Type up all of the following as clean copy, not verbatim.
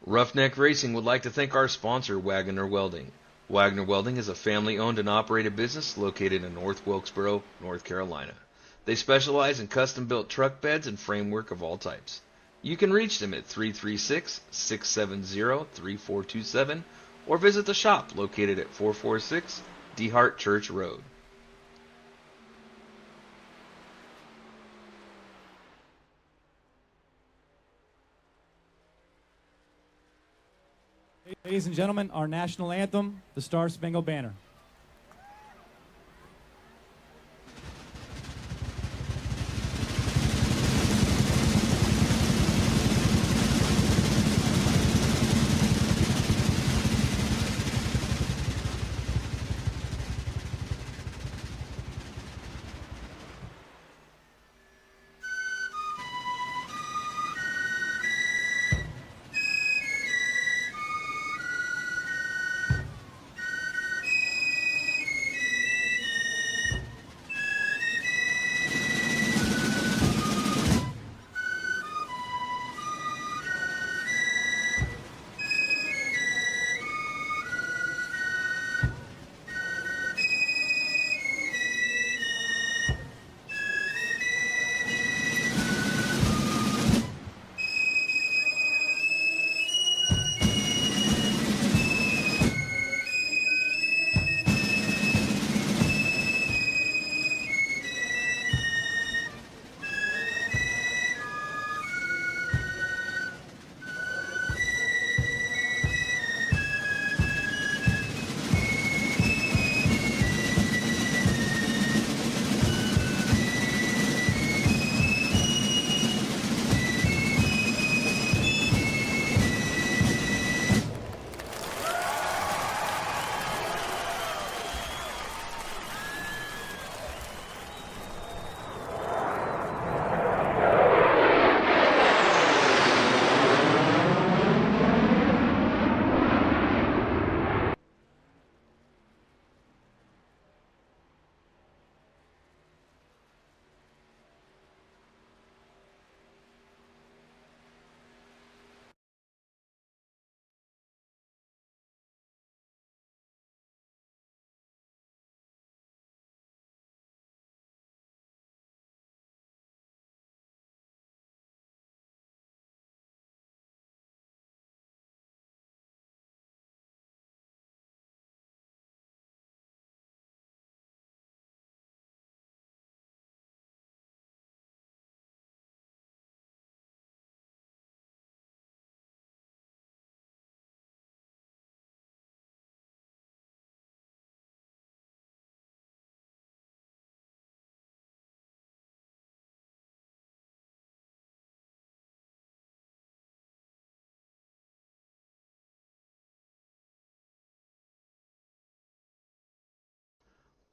Roughneck Racing would like to thank our sponsor, Wagoner Welding. Wagoner Welding is a family-owned and operated business located in North Wilkesboro, North Carolina. They specialize in custom-built truck beds and framework of all types. You can reach them at 336-670-3427 or visit the shop located at 446 DeHart Church Road. Ladies and gentlemen, our national anthem, the Star Spangled Banner.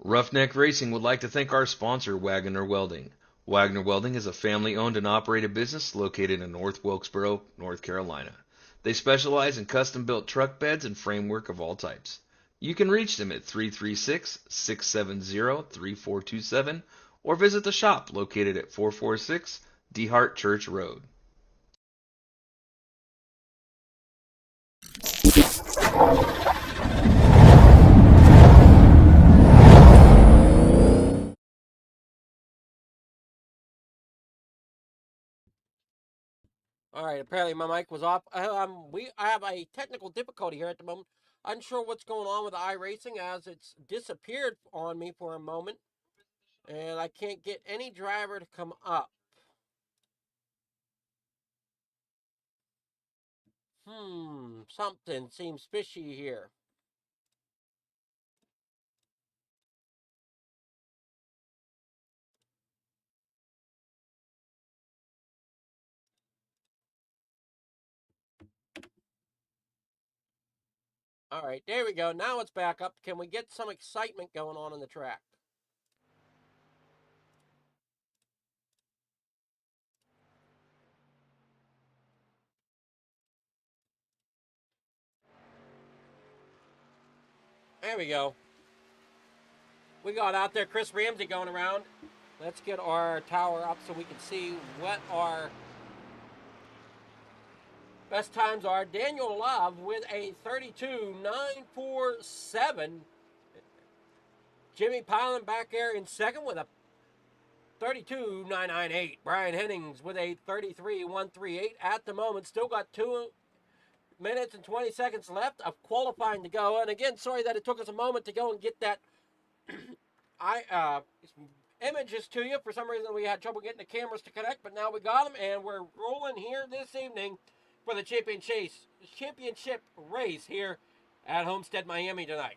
Roughneck Racing would like to thank our sponsor, Wagoner Welding. Wagoner Welding is a family-owned and operated business located in North Wilkesboro, North Carolina. They specialize in custom-built truck beds and framework of all types. You can reach them at 336-670-3427 or visit the shop located at 446 DeHart Church Road. All right, apparently my mic was off. I have a technical difficulty here at the moment. Unsure what's going on with iRacing as it's disappeared on me for a moment, and I can't get any driver to come up. Something seems fishy here. All right, there we go. Now it's back up. Can we get some excitement going on the track? There we go. We got out there Chris Ramsey going around. Let's get our tower up so we can see what our Best times are Daniel Love with a 32.947. Jimmy Pilen back there in second with a 32.998. Brian Hennings with a 33.138 at the moment. Still got 2 minutes and 20 seconds left of qualifying to go. And again, sorry that it took us a moment to go and get that images to you. For some reason, we had trouble getting the cameras to connect, but now we got them, and we're rolling here this evening for the championship race here at Homestead, Miami tonight.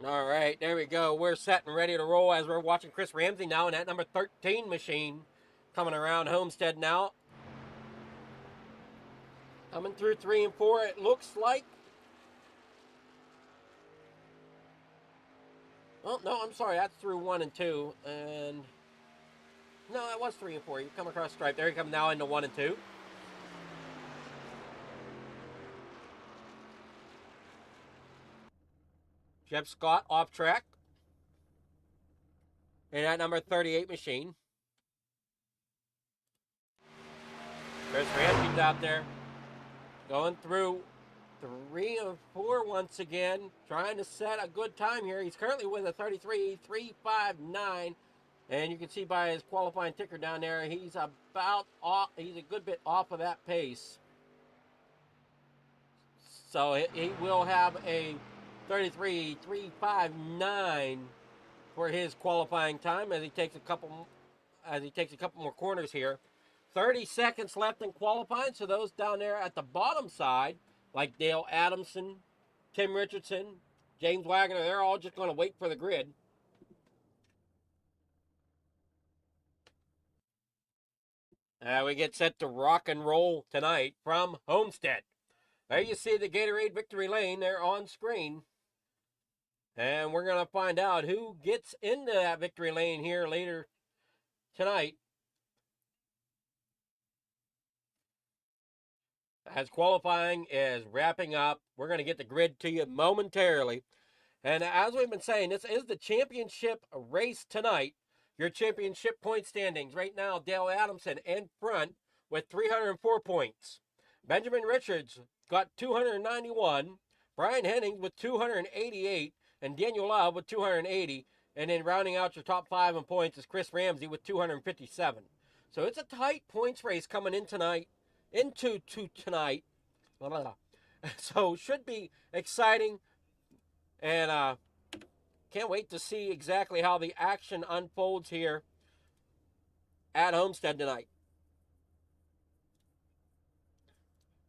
All right, there we go. We're set and ready to roll as we're watching Chris Ramsey now in that number 13 machine coming around Homestead now. Coming through 3 and 4, it looks like. Oh, no, I'm sorry. That's through 1 and 2. And no, that was 3 and 4. You come across stripe. There you come now into 1 and 2. Jeff Scott off track. In that number 38 machine. Chris Ramsey's out there. Going through 3 and 4 once again. Trying to set a good time here. He's currently with a 33.359. And you can see by his qualifying ticker down there, he's about off. He's a good bit off of that pace. So he will have a 33.359 for his qualifying time as he takes a couple more corners here. 30 seconds left in qualifying, so those down there at the bottom side, like Dale Adamson, Tim Richardson, James Wagoner, they're all just going to wait for the grid. We get set to rock and roll tonight from Homestead. There you see the Gatorade Victory Lane there on screen. And we're going to find out who gets into that victory lane here later tonight. As qualifying is wrapping up, we're going to get the grid to you momentarily. And as we've been saying, this is the championship race tonight. Your championship point standings right now, Dale Adamson in front with 304 points. Benjamin Richards got 291. Brian Hennings with 288. And Daniel Love with 280. And then rounding out your top 5 in points is Chris Ramsey with 257. So it's a tight points race coming in tonight. Into tonight. So should be exciting. And can't wait to see exactly how the action unfolds here at Homestead tonight.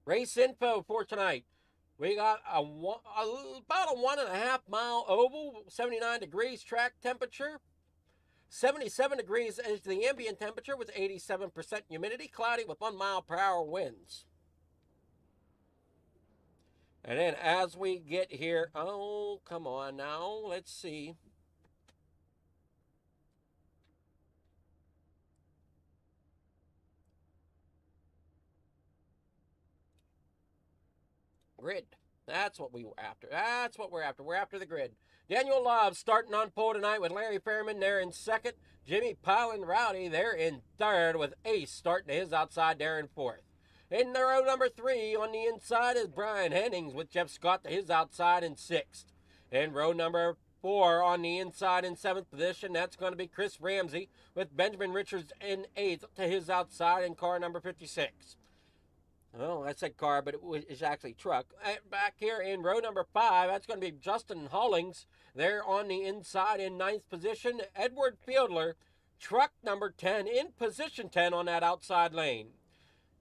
Race info for tonight. We got about a 1.5 mile oval, 79 degrees track temperature. 77 degrees is the ambient temperature with 87% humidity, cloudy with 1 mile per hour winds. And then as we get here, oh, come on now, let's see. Grid. That's what we were after. That's what we're after. We're after the grid. Daniel Love starting on pole tonight with Larry Fairman there in second. Jimmy Pilen Rowdy there in third with Ace starting to his outside there in fourth. In the row number 3 on the inside is Brian Hennings with Jeff Scott to his outside in sixth. In row number 4 on the inside in 7th position, that's going to be Chris Ramsey with Benjamin Richards in 8th to his outside in car number 56. Oh, I said car, but it's actually truck. Back here in row number 5, that's going to be Justin Hollings there on the inside in 9th position. Edward Fiedler, truck number 10 in position 10 on that outside lane.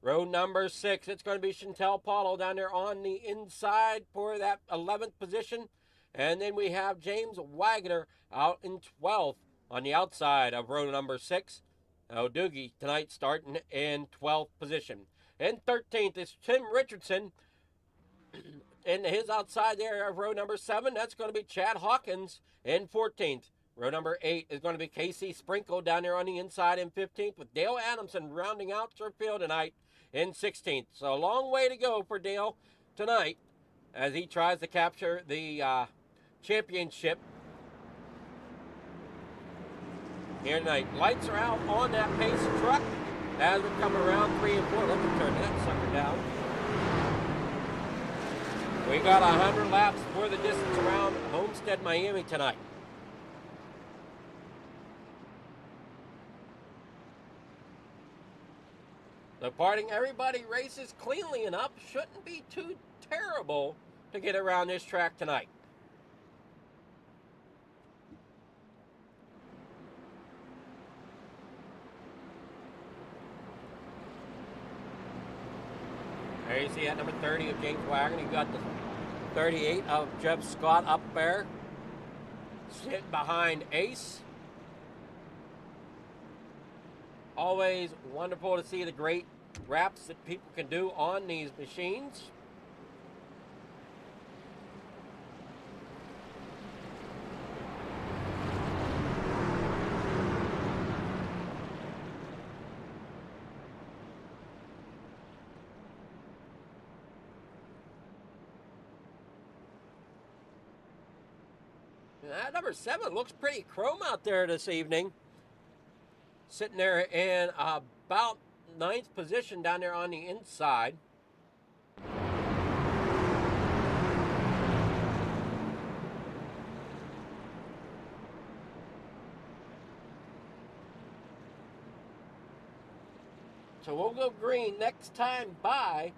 Row number 6, it's going to be Chantel Paulo down there on the inside for that 11th position. And then we have James Wagoner out in 12th on the outside of row number 6. O'Doogie tonight starting in 12th position. In 13th is Tim Richardson. In his outside there of row number 7, that's going to be Chad Hawkins in 14th. Row number 8 is going to be Casey Sprinkle down there on the inside in 15th, with Dale Adamson rounding out your field tonight in 16th. So a long way to go for Dale tonight as he tries to capture the championship here tonight. Lights are out on that pace truck as we come around 3 and 4. Let me turn that sucker down. We got 100 laps for the distance around Homestead, Miami tonight. Departing, everybody races cleanly enough. Shouldn't be too terrible to get around this track tonight. There you see at number 30 of James Wagoner. You got the 38 of Jeb Scott up there, sitting behind Ace. Always wonderful to see the great wraps that people can do on these machines. That number 7 looks pretty chrome out there this evening. Sitting there in about 9th position down there on the inside. So we'll go green next time by.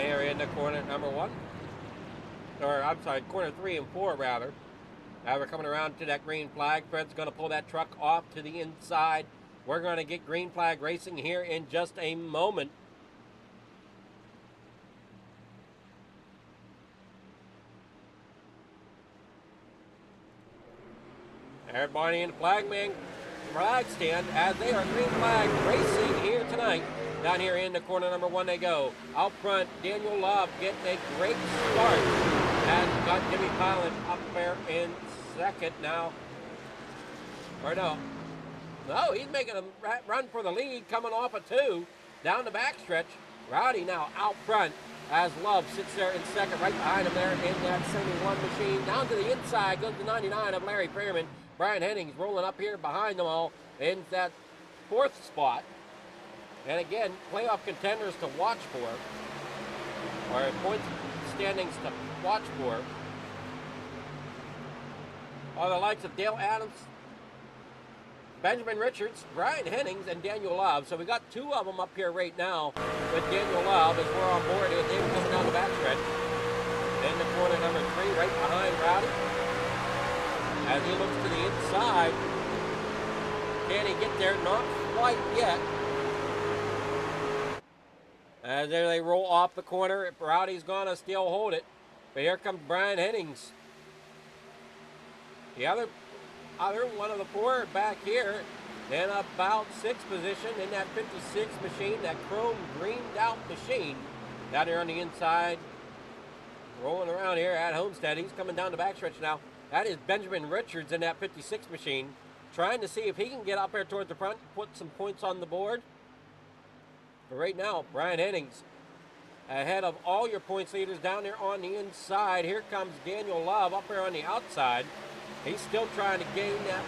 Here in the corner number 1, or I'm sorry, corner 3 and 4 rather. Now we're coming around to that green flag. Fred's going to pull that truck off to the inside. We're going to get green flag racing here in just a moment. Everybody in the flag stand as they are green flag racing here tonight. Down here in the corner number 1 they go. Out front, Daniel Love getting a great start. And got Jimmy Pilot up there in second now. Or no. No, he's making a run for the lead, coming off a 2. Down the backstretch. Rowdy now out front as Love sits there in second, right behind him there in that 71 machine. Down to the inside goes the 99 of Larry Fairman. Brian Hennings rolling up here behind them all in that 4th spot. And again, playoff contenders to watch for, or point standings to watch for, are the likes of Dale Adams, Benjamin Richards, Brian Hennings, and Daniel Love. So we got 2 of them up here right now with Daniel Love as we're on board here. They're coming down the backstretch. In the corner number 3, right behind Rowdy. As he looks to the inside. Can he get there? Not quite yet. As there they roll off the corner, Rowdy's gonna still hold it. But here comes Brian Hennings. The other one of the 4 back here in about 6th position in that 56 machine, that chrome greened out machine. Down here on the inside, rolling around here at Homestead. He's coming down the backstretch now. That is Benjamin Richards in that 56 machine, trying to see if he can get up there towards the front, put some points on the board. But right now, Brian Hennings ahead of all your points leaders down there on the inside. Here comes Daniel Love up there on the outside. He's still trying to gain that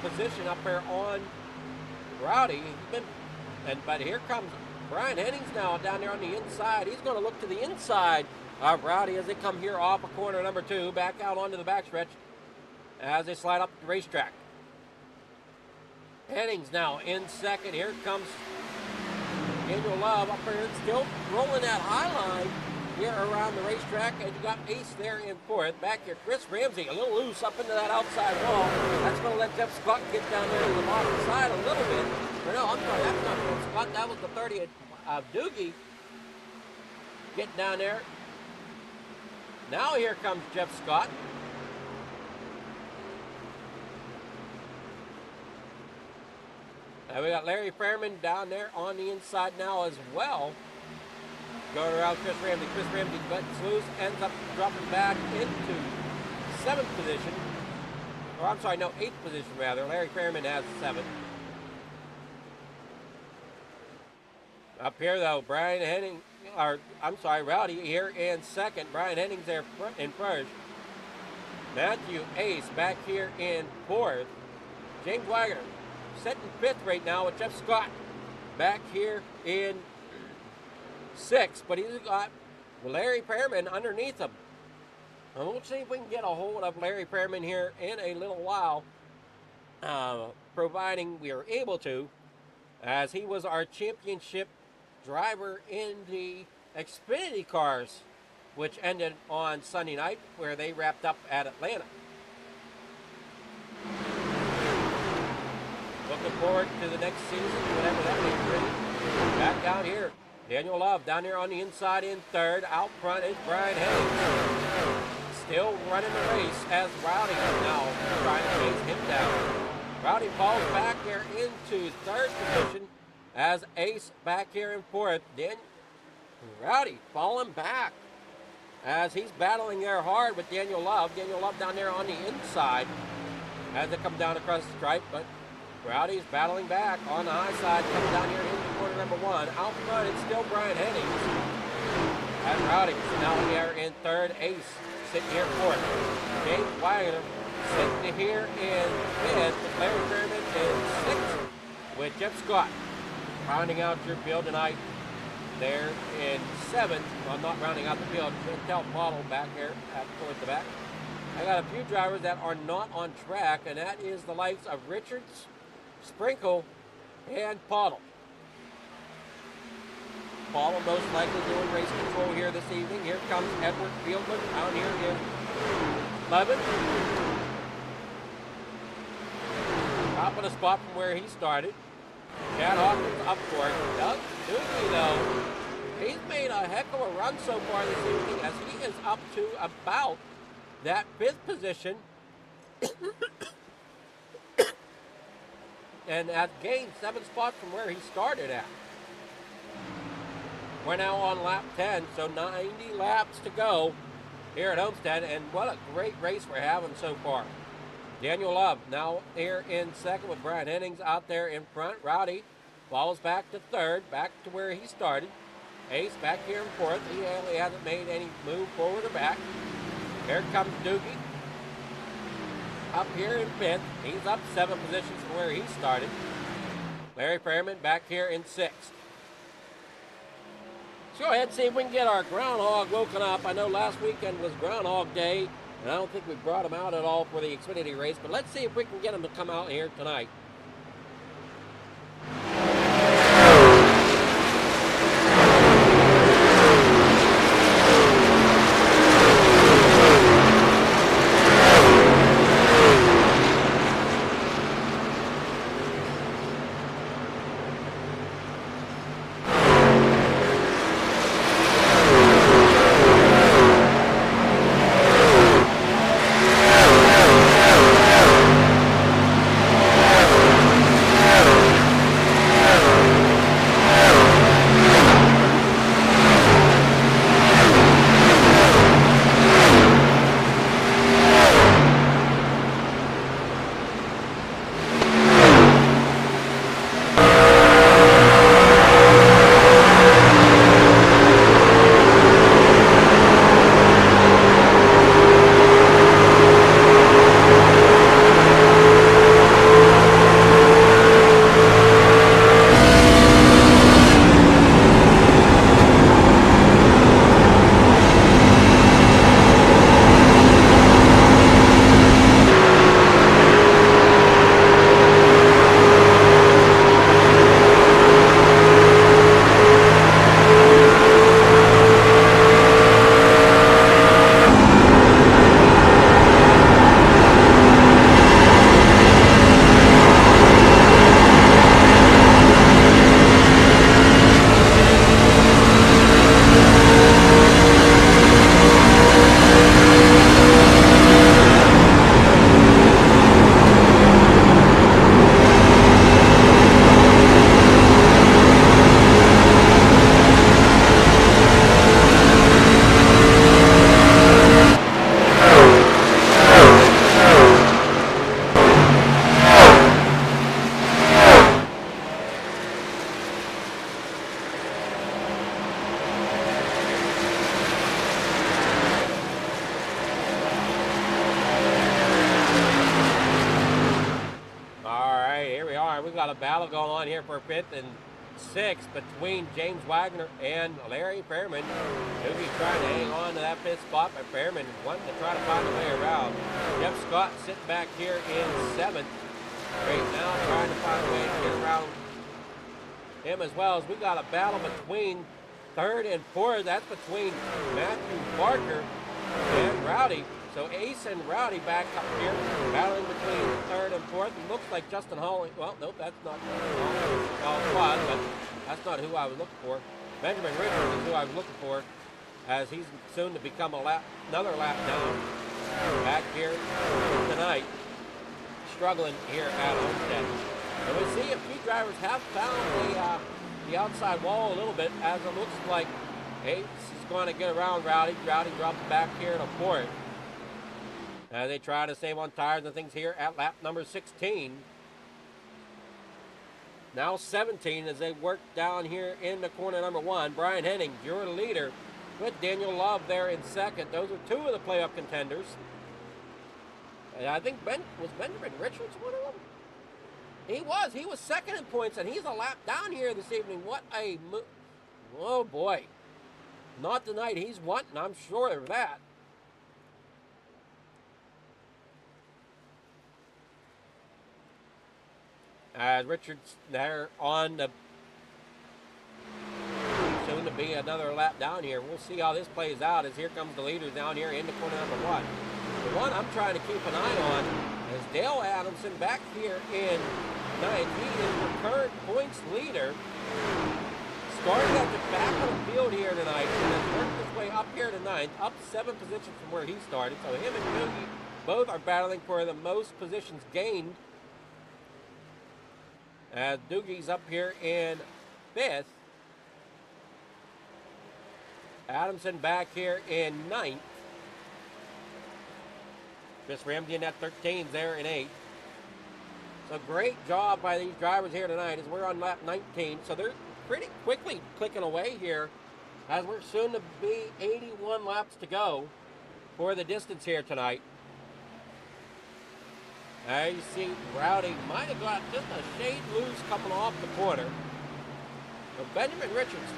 position up there on Rowdy. But here comes Brian Hennings now down there on the inside. He's going to look to the inside of Rowdy as they come here off of corner number 2, back out onto the backstretch as they slide up the racetrack. Hennings now in second. Here comes Daniel Love up there, still rolling that high line here around the racetrack, and you got Ace there in fourth. Back here, Chris Ramsey, a little loose up into that outside wall. That's going to let Jeff Scott get down there to the bottom side a little bit. Or no, I'm sorry, that's not Jeff Scott. That was the 30th Doogie getting down there. Now here comes Jeff Scott. And we got Larry Fairman down there on the inside now as well. Going around Chris Ramsey. Chris Ramsey gets loose, ends up dropping back into 7th position. Or I'm sorry, no, 8th position rather. Larry Fairman has 7th. Up here though, Brian Henning, or I'm sorry, Rowdy here in 2nd. Brian Henning's there in 1st. Matthew Ace back here in 4th. James Wagoner set in 5th right now with Jeff Scott back here in 6th, but he's got Larry Pearman underneath him. And we'll see if we can get a hold of Larry Pearman here in a little while, providing we are able to, as he was our championship driver in the Xfinity cars, which ended on Sunday night, where they wrapped up at Atlanta. Looking forward to the next season, whatever that may bring. Back down here, Daniel Love down there on the inside in 3rd. Out front is Brian Hayes. Still running the race as Rowdy is now trying to chase him down. Rowdy falls back there into 3rd position as Ace back here in 4th. Then Rowdy falling back as he's battling there hard with Daniel Love. Daniel Love down there on the inside as they come down across the stripe, but Rowdy's battling back on the high side, coming down here into corner number 1. Out front, it's still Brian Hennings. As Rowdy now here in 3rd. Ace sitting here 4th. James Wagoner sitting here in 5th. Larry Fairman in 6th with Jeff Scott. Rounding out your field tonight there in 7th. Well, not rounding out the field. Chantel Model back here towards the back. I got a few drivers that are not on track, and that is the likes of Richards, Sprinkle, and Pottle. Pottle most likely doing race control here this evening. Here comes Edward Fieldman down here in 11th. Top of the spot from where he started. Chad Hawkins up for it. Doug Doogie, though, he's made a heck of a run so far this evening, as he is up to about that 5th position. And has gained 7 spots from where he started at. We're now on lap 10, so 90 laps to go here at Homestead, and what a great race we're having so far. Daniel Love now here in 2nd with Brian Hennings out there in front. Rowdy falls back to 3rd, back to where he started. Ace back here in 4th. He really hasn't made any move forward or back. Here comes Doogie. Up here in 5th. He's up 7 positions from where he started. Larry Fairman back here in 6th. Let's go ahead and see if we can get our groundhog woken up. I know last weekend was Groundhog Day, and I don't think we brought him out at all for the Xfinity race, but let's see if we can get him to come out here tonight. right, here we are. We got a battle going on here for 5th and 6th between James Wagoner and Larry Fairman. Doogie trying to hang on to that 5th spot, but Fairman wanting to try to find a way around. Jeff Scott sitting back here in 7th. Right now trying to find a way to get around him as well. As we got a battle between 3rd and 4th. That's between Matthew Barker and Rowdy. So Ace and Rowdy back up here, battling between 3rd and 4th. It looks like Justin Hawley. Well, nope, that's not Quad, but that's not who I was looking for. Benjamin Richards is who I was looking for, as he's soon to become another lap down back here tonight, struggling here at Homestead. And we see a few drivers have found the outside wall a little bit, as it looks like Ace is going to get around Rowdy. Rowdy drops back here to 4th. As they try to save on tires and things here at lap number 16. Now 17 as they work down here in the corner number 1. Brian Henning, your leader, with Daniel Love there in 2nd. Those are 2 of the playoff contenders. And I think was Benjamin Richards one of them? He was 2nd in points, and he's a lap down here this evening. What a oh boy. Not tonight, he's wanting, I'm sure of that. As Richards there on the soon to be another lap down here. We'll see how this plays out, as here comes the leaders down here in the corner number 1. The one I'm trying to keep an eye on is Dale Adamson back here in 9th. He is the current points leader. Started at the back of the field here tonight and has worked his way up here to 9th, up 7 positions from where he started. So him and Doogie both are battling for the most positions gained. Doogie's up here in 5th. Adamson back here in 9th. Chris Ramsey in that 13th there in 8th. So great job by these drivers here tonight as we're on lap 19. So they're pretty quickly clicking away here as we're soon to be 81 laps to go for the distance here tonight. You see Rowdy might have got just a shade loose coming off the corner. So Benjamin Richards,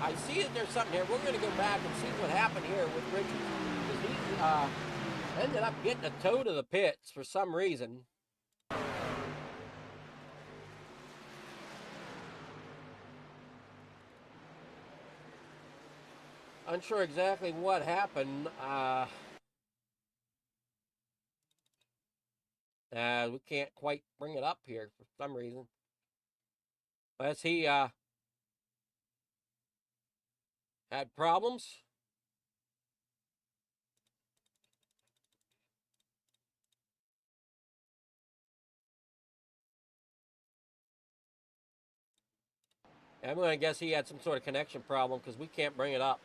I see that there's something here. We're going to go back and see what happened here with Richards. Because he ended up getting a toe to the pits for some reason. Unsure exactly what happened. We can't quite bring it up here for some reason. As he had problems. I'm going to guess he had some sort of connection problem because we can't bring it up.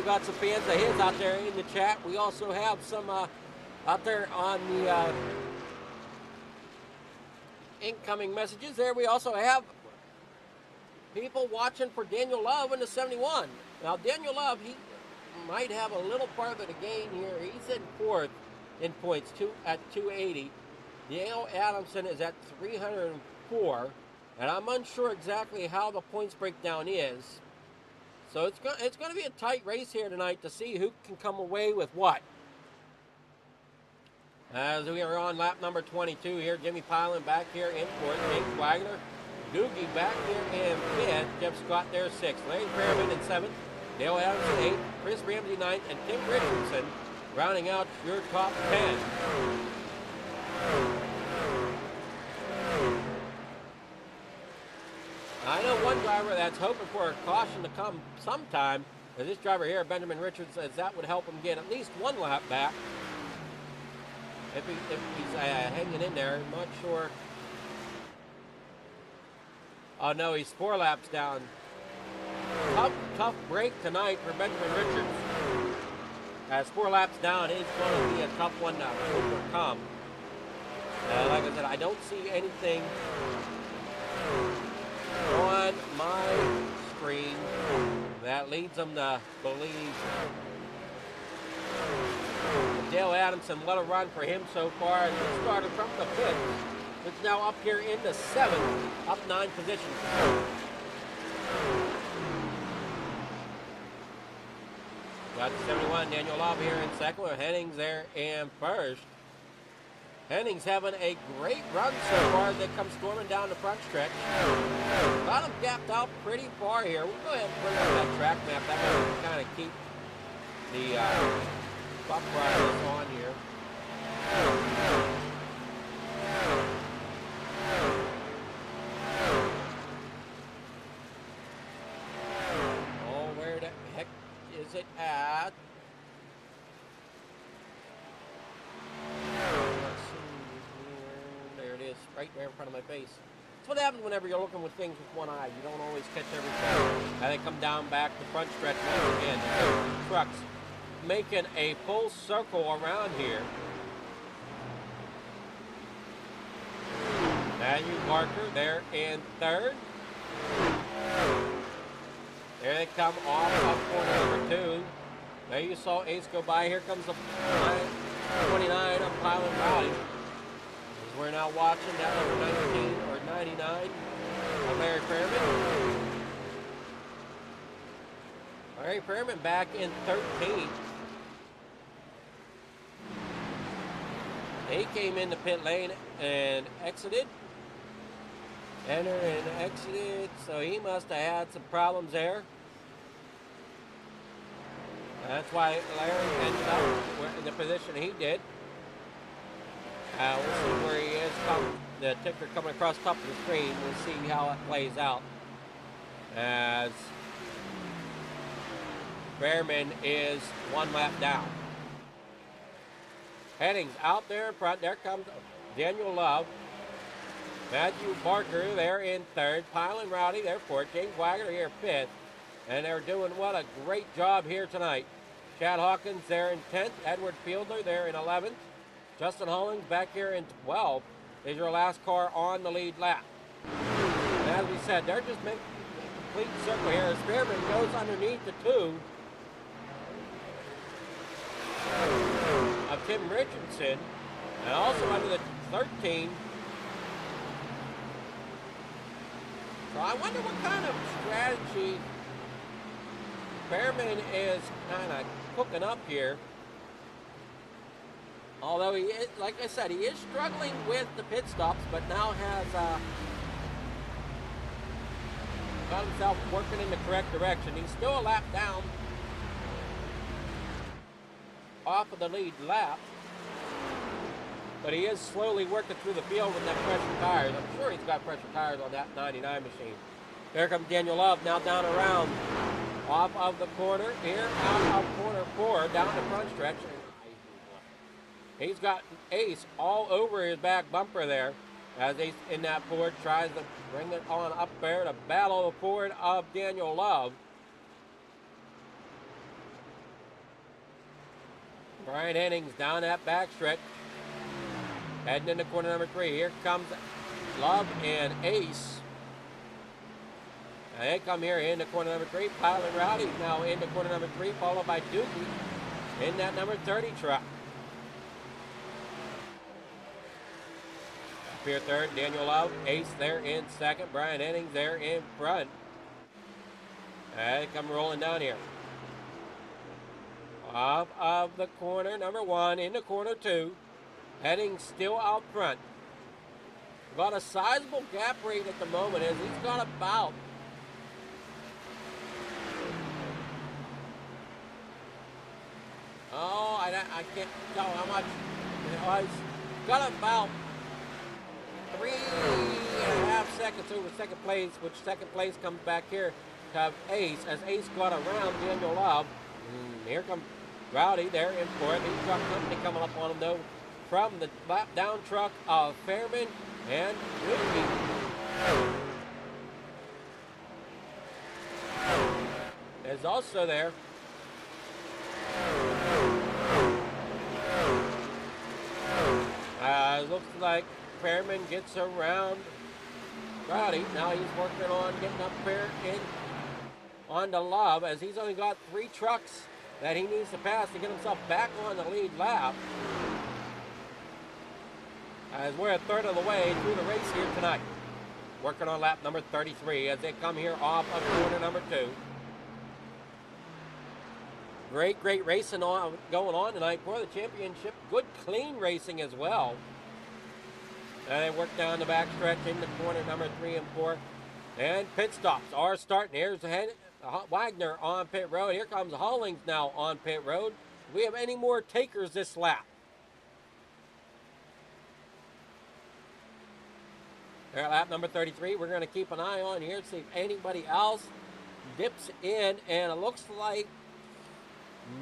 Got some fans of his out there in the chat. We also have some out there on the incoming messages there. We also have people watching for Daniel Love in the 71. Now Daniel Love, he might have a little farther to gain here. He's in 4th in points at 280. Dale Adamson is at 304, and I'm unsure exactly how the points breakdown is. So it's going to be a tight race here tonight to see who can come away with what. As we are on lap number 22 here, Jimmy Pilen back here in 4th, James Wagner, Doogie back here in 5th, Jeff Scott there 6th, Larry Fairman in 7th, Dale Adamson 8th, Chris Ramsey 9th, and Tim Richardson rounding out your top 10. I know one driver that's hoping for a caution to come sometime. And this driver here, Benjamin Richards, says that would help him get at least 1 lap back. If he's hanging in there, I'm not sure. Oh no, he's 4 laps down. Tough break tonight for Benjamin Richards. as 4 laps down is going to be a tough one to overcome. Like I said, I don't see anything on my screen that leads them to believe Dale Adamson. What a run for him so far. He started from the 5th. It's now up here in the 7th, up 9 positions. Got the 71, Daniel Love here in second, with Hennings there in first. Hennings having a great run so far as they come storming down the front stretch. Got them gapped out pretty far here. We'll go ahead and put it on that track map. That way we can kind of keep the buck riders on here. Oh, where the heck is it at? There it is, right there in front of my face. That's what happens whenever you're looking with things with one eye. You don't always catch everything. Now they come down back the front stretch once again. The trucks making a full circle around here. Matthew Barker there in third. There they come off of corner number 2. There you saw Ace go by. Here comes the 29 of Pilot Rowdy. As we're now watching that number 19 or 99 of Larry Fairman. Larry Fairman back in 13. He came in the pit lane and exited. Entered and exited, so he must have had some problems there. That's why Larry ended up in the position he did. We'll see where he is. The ticker coming across the top of the screen. We'll see how it plays out. As Fairman is 1 lap down. Hennings out there in front. There comes Daniel Love. Matthew Barker there in third. Pilot Rowdy there fourth. James Wagoner here fifth. And they're doing what a great job here tonight. Chad Hawkins there in 10th. Edward Fielder there in 11th. Justin Hollings back here in 12th. Is your last car on the lead lap. And as we said, they're just making a complete circle here as Fairman goes underneath the 2 of Tim Richardson. And also under the 13. So I wonder what kind of strategy Fairman is kind of cooking up here. Although he is, like I said, he is struggling with the pit stops, but now has got himself working in the correct direction. He's still a lap down off of the lead lap, but he is slowly working through the field with that pressure tires. I'm sure he's got pressure tires on that 99 machine. There comes Daniel Love now down around off of the corner here, out of corner 4, down the front stretch. He's got Ace all over his back bumper there as Ace in that Ford tries to bring it on up there to battle the Ford of Daniel Love. Brian Hennings down that back stretch, heading into corner number 3. Here comes Love and Ace. And they come here into corner number 3. Pilot Rowdy now into corner number 3, followed by Dookie in that number 30 truck. Up here third, Daniel Love. Ace there in second. Brian Hennings there in front. And they come rolling down here. Off of the corner number 1 into corner 2. Hennings still out front. Got a sizable gap rate at the moment as he's got about I can't tell how much. He's got about 3.5 seconds over second place, which second place comes back here to have Ace, as Ace got around Daniel Love. Here comes Rowdy there in fourth. He's got company coming up on him though from the lap down truck of Fairman and Whitney. There's also there like Fairman gets around Rowdy. Now he's working on getting up here in onto Love, as he's only got 3 trucks that he needs to pass to get himself back on the lead lap. As we're a third of the way through the race here tonight. Working on lap number 33 as they come here off of corner number 2. Great racing going on tonight for the championship. Good clean racing as well. And they work down the back stretch into corner number 3 and 4. And pit stops are starting. Here's Wagner on pit road. Here comes Hollings now on pit road. Do we have any more takers this lap? They're at lap number 33. We're going to keep an eye on here to see if anybody else dips in. And it looks like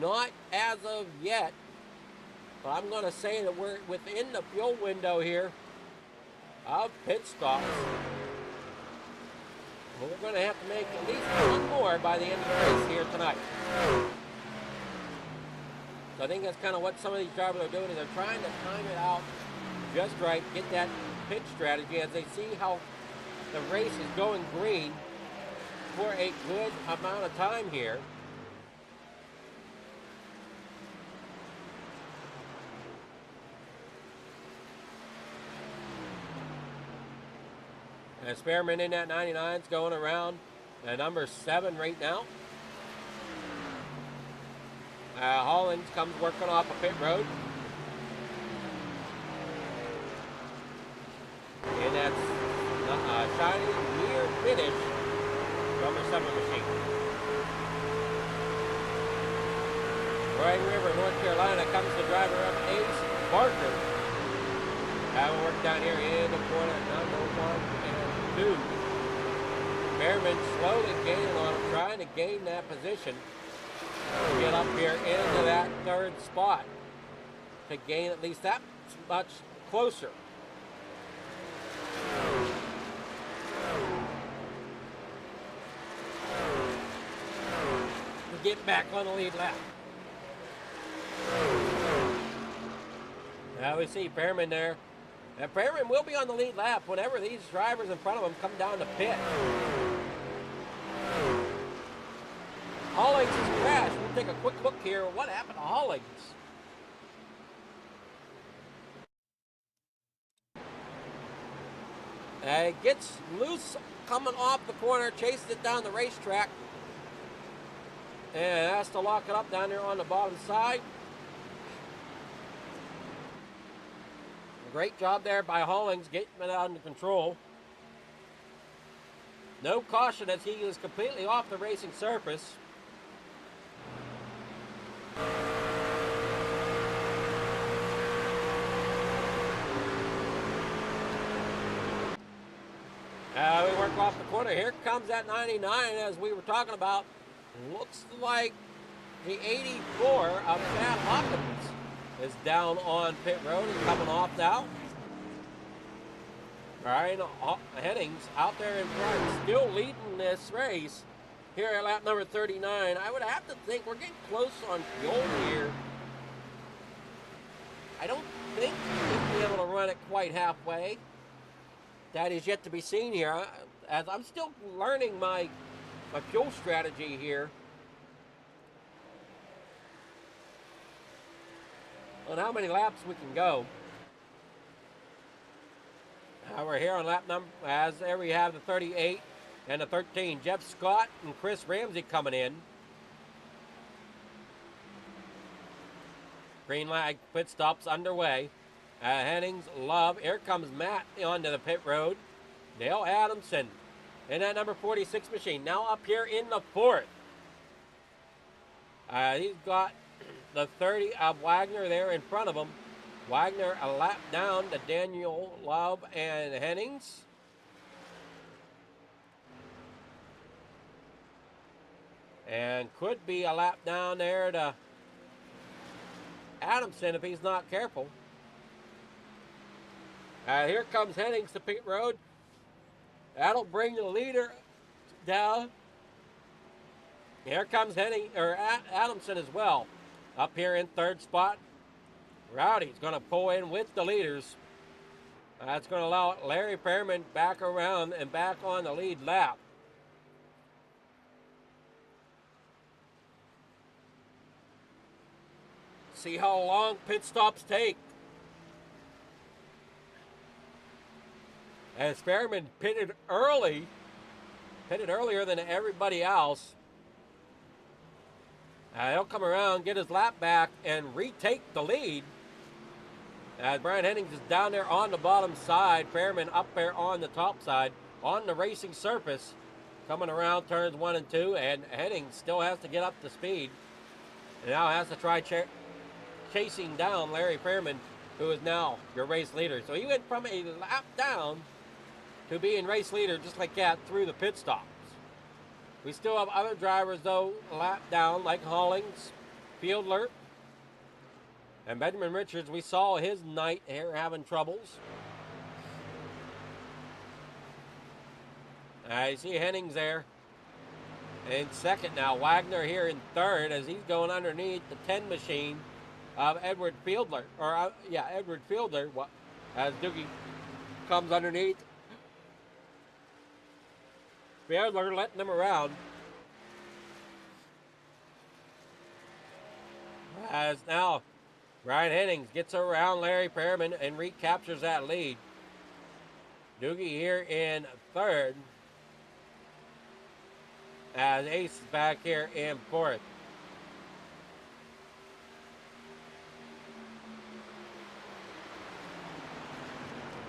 not as of yet. But I'm going to say that we're within the fuel window here of pit stops. Well, we're going to have to make at least one more by the end of the race here tonight. So I think that's kind of what some of these drivers are doing, is they're trying to time it out just right, get that pit strategy as they see how the race is going green for a good amount of time here. And Spearman in that 99 is going around the number 7 right now. Hollins comes working off a pit road. And that's shiny near finish number 7 machine. Roaring River, North Carolina comes the driver up Ace Barker. Having work down here in the corner number 1 and 2. Behrman slowly gaining on him, trying to gain that position. Get up here into that 3rd spot to gain at least that much closer. Get back on the lead lap. Now we see Pearman there. And Pearman will be on the lead lap whenever these drivers in front of him come down to pit. Hollings has crashed. We'll take a quick look here. What happened to Hollings? It gets loose coming off the corner, chases it down the racetrack. And has to lock it up down there on the bottom side. Great job there by Hollings getting it under control. No caution as he is completely off the racing surface. We work off the corner. Here comes that 99 as we were talking about. Looks like the 84 of Matt Hawkins is down on pit road and coming off now. Ryan Hennings out there in front, still leading this race here at lap number 39. I would have to think we're getting close on fuel here. I don't think we'll be able to run it quite halfway. That is yet to be seen here, as I'm still learning my fuel strategy here. On how many laps we can go. Now we're here on lap number, as there we have the 38 and the 13. Jeff Scott and Chris Ramsey coming in. Green flag pit stops underway. Hennings, Love. Here comes Matt onto the pit road. Dale Adamson in that number 46 machine. Now up here in the 4th. He's got the 30 of Wagner there in front of him. Wagner a lap down to Daniel, Love, and Hennings. And could be a lap down there to Adamson if he's not careful. Here comes Hennings to pit road. That'll bring the leader down. Here comes Adamson as well. Up here in 3rd spot. Rowdy's going to pull in with the leaders. That's going to allow Larry Pearman back around and back on the lead lap. See how long pit stops take. As Pearman pitted earlier than everybody else. He'll come around, get his lap back, and retake the lead. As Brian Hennings is down there on the bottom side, Pearman up there on the top side, on the racing surface, coming around turns 1 and 2, and Hennings still has to get up to speed. And now has to try chasing down Larry Pearman, who is now your race leader. So he went from a lap down to being race leader just like that through the pit stops. We still have other drivers, though, lap down, like Hollings, Fieldler, and Benjamin Richards. We saw his night here having troubles. I see Hennings there in second now. Wagoner here in third as he's going underneath the 10 machine of Edward Fieldler. Edward Fieldler, as Doogie comes underneath. Fieldler letting them around. As now Brian Hennings gets around Larry Pearman and recaptures that lead. Doogie here in third. As Ace is back here in fourth.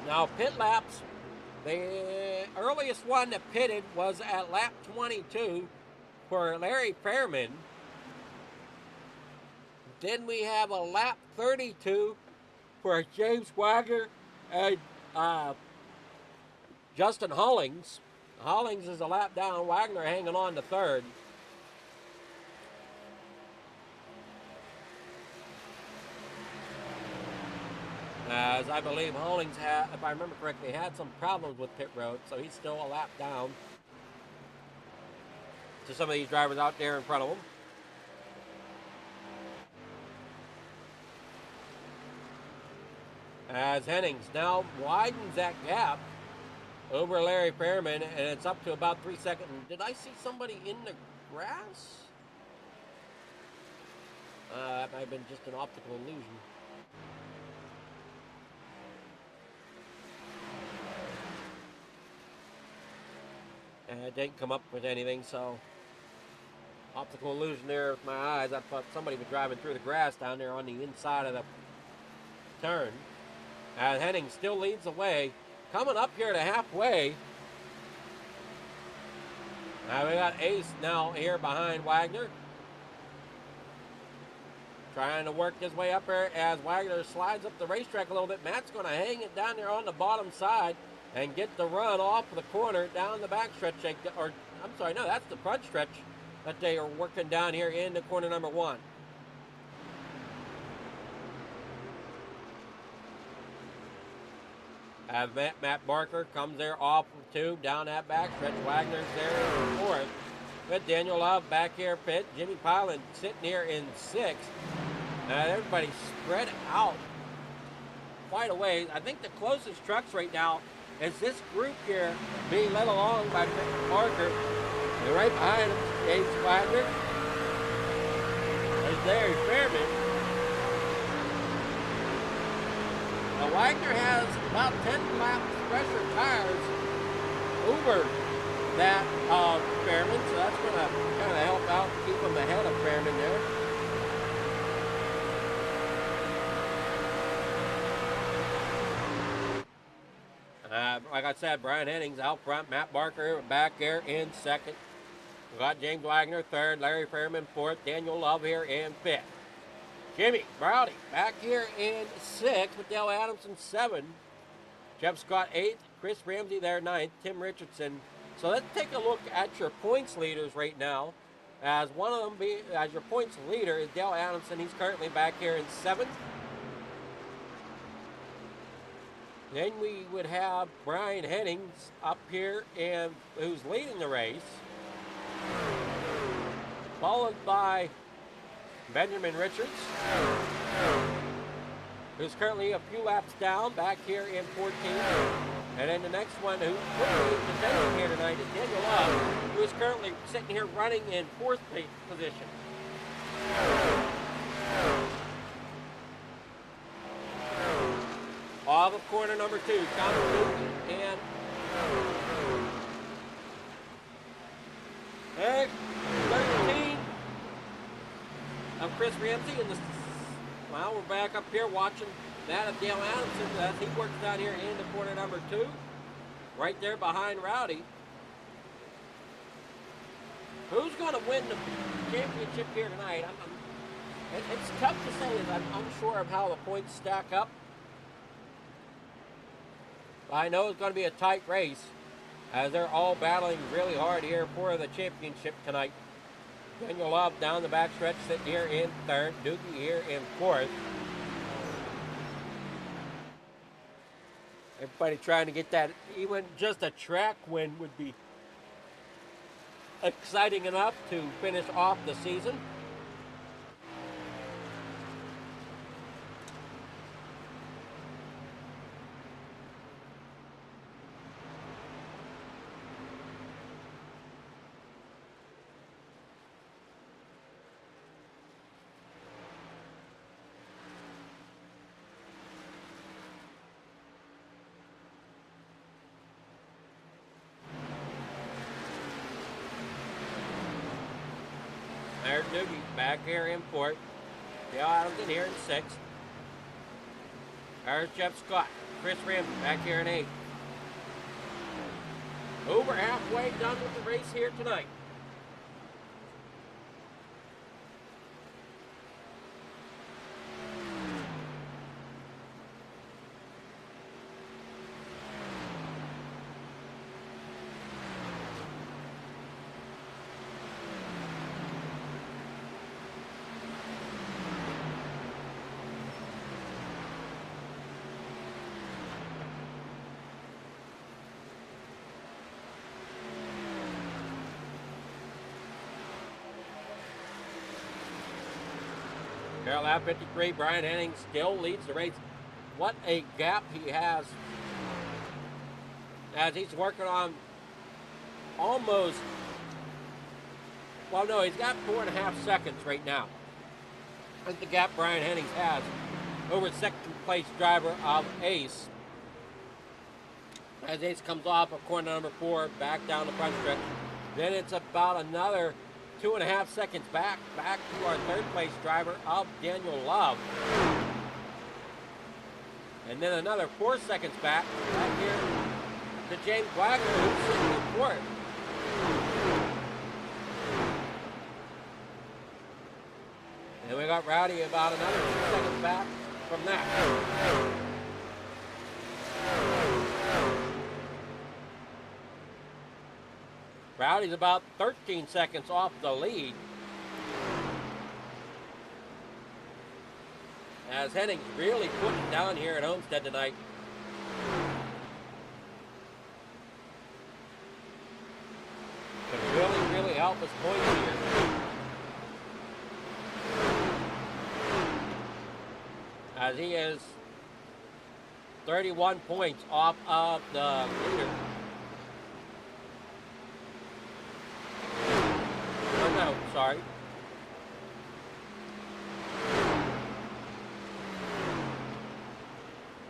Now pit laps. The earliest one that pitted was at lap 22 for Larry Pearman. Then we have a lap 32 for James Wagoner and Justin Hollings. Hollings is a lap down, Wagoner hanging on to third. As I believe Hollings had, if I remember correctly, had some problems with pit road, so he's still a lap down to some of these drivers out there in front of him. As Hennings now widens that gap over Larry Pearman, and it's up to about 3 seconds. Did I see somebody in the grass? That might have been just an optical illusion. It didn't come up with anything, so optical illusion there with my eyes. I thought somebody was driving through the grass down there on the inside of the turn. Henning still leads the way. Coming up here to halfway. We got Ace now here behind Wagoner. Trying to work his way up there as Wagoner slides up the racetrack a little bit. Matt's going to hang it down there on the bottom side and get the run off the corner down the back stretch. That's the front stretch that they are working down here into corner number 1. Matt Barker comes there off the tube down that back stretch. Wagner's there in fourth. With Daniel Love back here pit. Jimmy Pilan sitting here in sixth. Everybody spread out quite a ways. I think the closest trucks right now is this group here being led along by Matt Barker. And right behind him, James Wagner. There's Larry Pearman. Now Wagner has about 10 laps fresher tires over that Pearman, so that's going to kind of help out and keep him ahead of Pearman there. Like I said, Brian Hennings out front, Matt Barker back there in second. We got James Wagner third, Larry Pearman fourth, Daniel Love here in fifth. Jimmy Browdy back here in sixth with Dale Adamson seventh. Jeff Scott eighth, Chris Ramsey there ninth, Tim Richardson. So let's take a look at your points leaders right now. As one of them as your points leader is Dale Adamson. He's currently back here in seventh. Then we would have Brian Hennings up here and who's leading the race. Followed by Benjamin Richards, who's currently a few laps down back here in 14th. And then the next one who will be defending here tonight is Daniel Love, who is currently sitting here running in 4th position. Off of corner number 2, Connor Luke and 13 of Chris Ramsey. Well, we're back up here watching that of Dale Adamson as he works down here into corner number 2, right there behind Rowdy. Who's going to win the championship here tonight? It's tough to say, as I'm unsure of how the points stack up. I know it's going to be a tight race, as they're all battling really hard here for the championship tonight. Daniel Love down the backstretch sitting here in 3rd, Doogie here in 4th. Everybody trying to get that, even just a track win would be exciting enough to finish off the season. There's Doogie back here in 4th. Dale Adamson here in 6th. There's Jeff Scott. Chris Ramsey back here in 8th. Over halfway done with the race here tonight. Carroll lap 53, Brian Henning still leads the race. What a gap he has as he's working on almost, well, no, he's got 4.5 seconds right now. That's the gap Brian Henning has over second place driver of Ace. As Ace comes off of corner number 4, back down the front stretch. Then it's about another 2.5 seconds back to our third place driver of Daniel Love. And then another 4 seconds back here to James Wagoner, who's sitting in 4th. And we got Rowdy about another 2 seconds back from that. Rowdy's about 13 seconds off the lead. As Henning's really putting it down here at Homestead tonight. Could really help us points here. As he is 31 points off of the leader. No, sorry.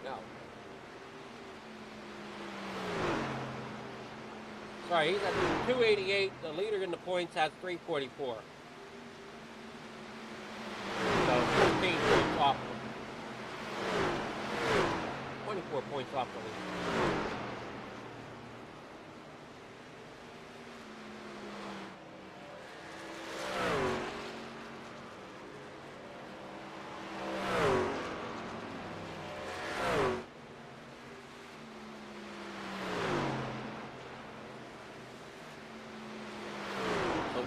No. Sorry, he's at 288. The leader in the points has 344. So 15 points off. 24 points off the lead.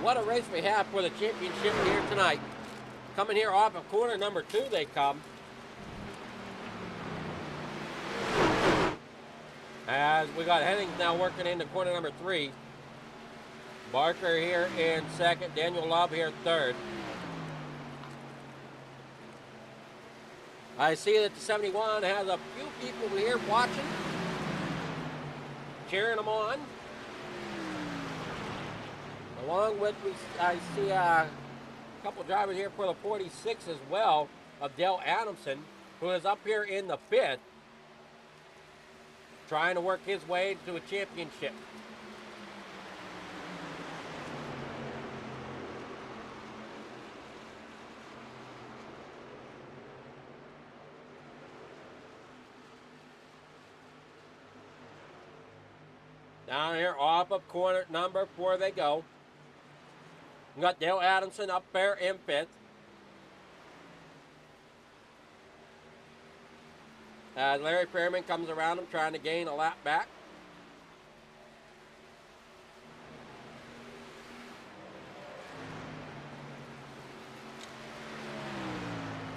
What a race we have for the championship here tonight. Coming here off of corner number 2 they come. As we got Henning now working into corner number 3. Barker here in 2nd. Daniel Love here 3rd. I see that the 71 has a few people here watching, cheering them on. Along with, I see a couple drivers here for the 46 as well of Dale Adamson, who is up here in the 5th, trying to work his way to a championship. Down here off of corner number 4 they go. We got Dale Adamson up there in 5th. As Larry Fairman comes around him trying to gain a lap back.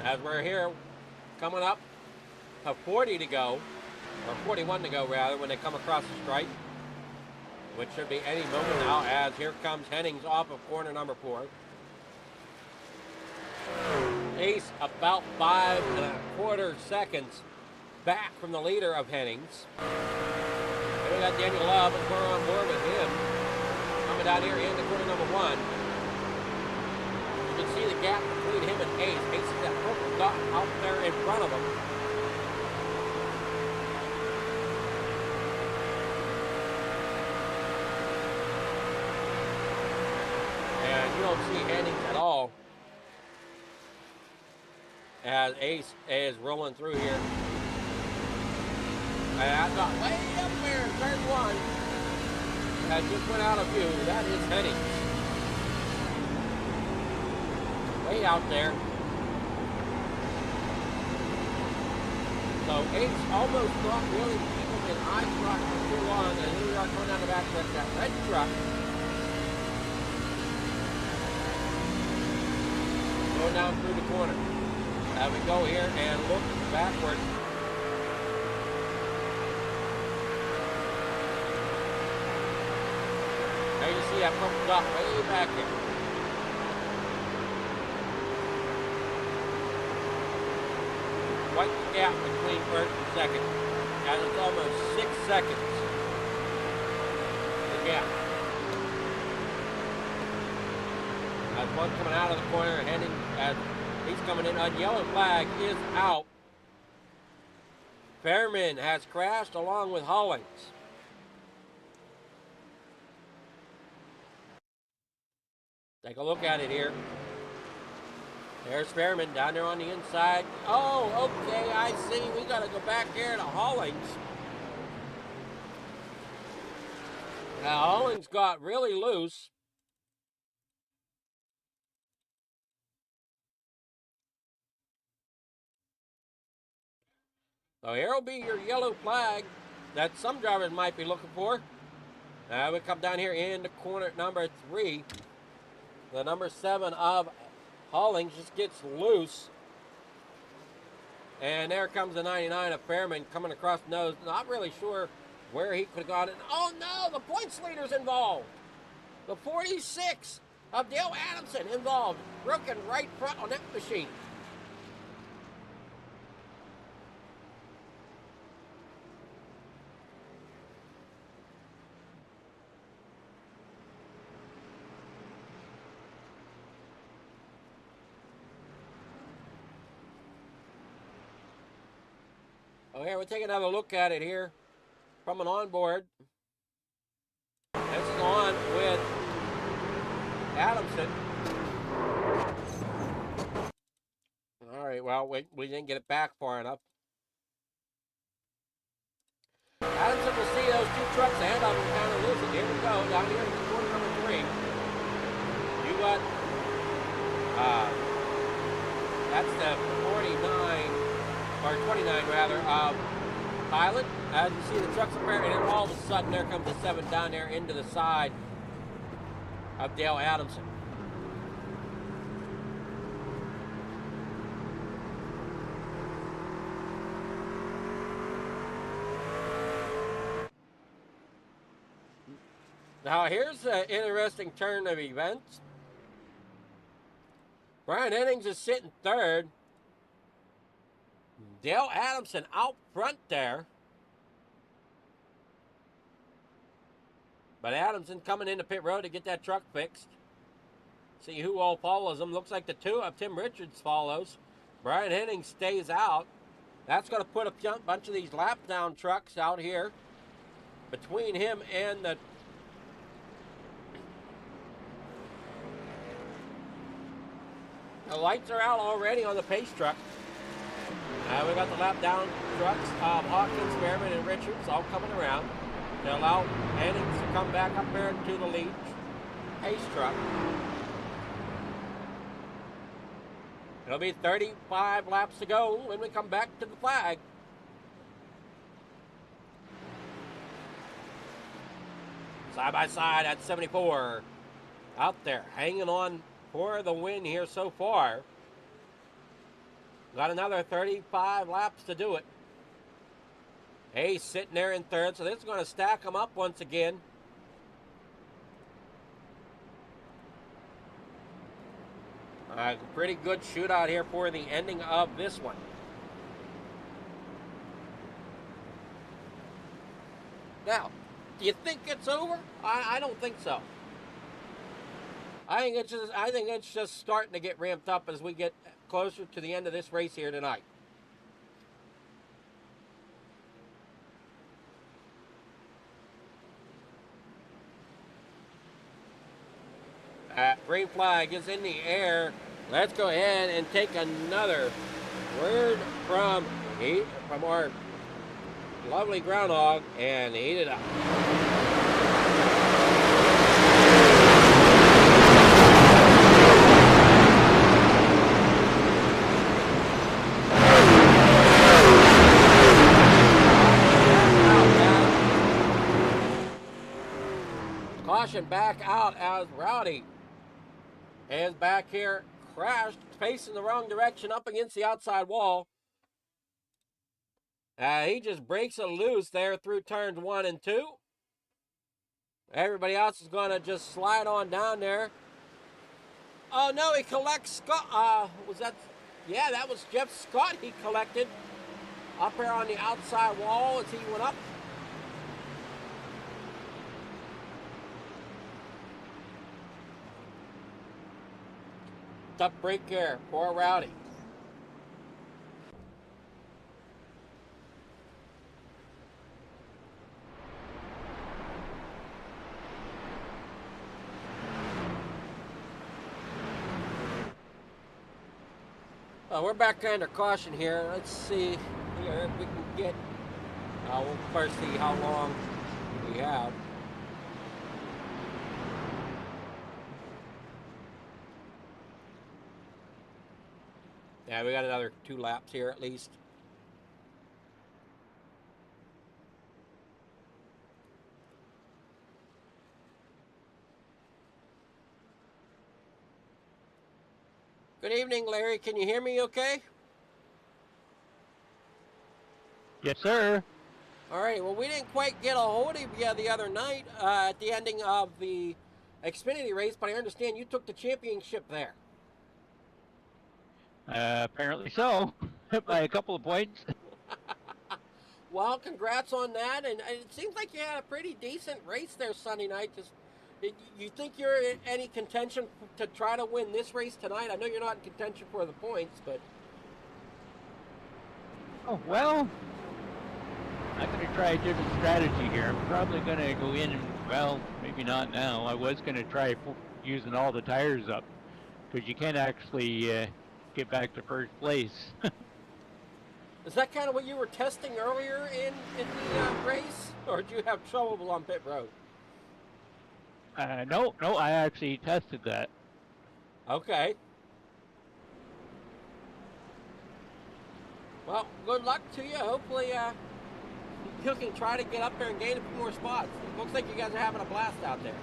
As we're here coming up to 40 to go, or 41 to go rather, when they come across the stripe, which should be any moment now, as here comes Hennings off of corner number 4. Ace about 5.25 seconds back from the leader of Hennings. And we got Daniel Love, and we're on board with him. Coming down here into corner number 1. You can see the gap between him and Ace. Ace is that purple dot out there in front of him. And you don't see Hennings at all as Ace is rolling through here. And I got way up there in turn 1. That just went out of view. That is Hennings. Way out there. So Ace almost not really keeping an eye truck for too long. And here we are coming down the back with that red truck. Going down through the corner. As we go here and look backward. There you see that purple dot way back here. Quite the gap between first and second. And it's almost 6 seconds. The gap. As one coming out of the corner, heading as he's coming in. A yellow flag is out. Fairman has crashed along with Hollings. Take a look at it here. There's Fairman down there on the inside. Oh, okay, I see. We got to go back here to Hollings. Now, Hollings got really loose. So here will be your yellow flag that some drivers might be looking for. We come down here into corner number 3. The number 7 of Hollings just gets loose. And there comes the 99 of Fairman coming across the nose. Not really sure where he could have got it. Oh no, the points leader's involved. The 46 of Dale Adamson involved. Broken right front on that machine. Oh, here, we'll take another look at it here from an onboard. This is on with Adamson. All right, well, we didn't get it back far enough. Adamson will see those 2 trucks ahead of him kind of losing. Here we go, down here in corner number 3. You got, that's the 49. Or 29 rather, Pilot. As you see the trucks up there, and then all of a sudden there comes the 7 down there into the side of Dale Adamson. Now here's an interesting turn of events. Brian Hennings is sitting 3rd. Dale Adamson out front there. But Adamson coming into pit road to get that truck fixed. See who all follows him. Looks like the two of Tim Richards follows. Brian Henning stays out. That's going to put a bunch of these lap down trucks out here between him and the lights are out already on the pace truck. We got the lap down trucks of Hawkins, Merriman, and Richards all coming around to allow Hennings to come back up there to the lead pace truck. It'll be 35 laps to go when we come back to the flag. Side by side at 74. Out there, hanging on for the win here so far. Got another 35 laps to do it. Hayes sitting there in third, so this is going to stack them up once again. Pretty good shootout here for the ending of this one. Now, do you think it's over? I don't think so. I think it's just starting to get ramped up as we get closer to the end of this race here tonight. Green flag is in the air. Let's go ahead and take another word from our lovely groundhog and heat it up. Caution back out as Rowdy is back here, crashed, facing the wrong direction up against the outside wall. He just breaks it loose there through turns 1 and 2. Everybody else is going to just slide on down there. Oh no, he collects Scott. Yeah, that was Jeff Scott he collected up here on the outside wall as he went up. Tough break there for Rowdy. We're back under caution here. Let's see here if we can get. We'll first see how long we have. Yeah, we got another 2 laps here at least. Good evening, Larry. Can you hear me okay? Yes, sir. All right. Well, we didn't quite get a hold of you the other night at the ending of the Xfinity race, but I understand you took the championship there. Apparently so, by a couple of points. Well, congrats on that, and it seems like you had a pretty decent race there Sunday night. You think you're in any contention to try to win this race tonight? I know you're not in contention for the points, but... Oh, well, I'm going to try a different strategy here. I'm probably going to go in and, well, maybe not now. I was going to try using all the tires up, because you can't actually get back to first place. Is that kind of what you were testing earlier in the race? Or did you have trouble on pit road? No, I actually tested that. Okay. Well, good luck to you. Hopefully you can try to get up there and gain a few more spots. It looks like you guys are having a blast out there.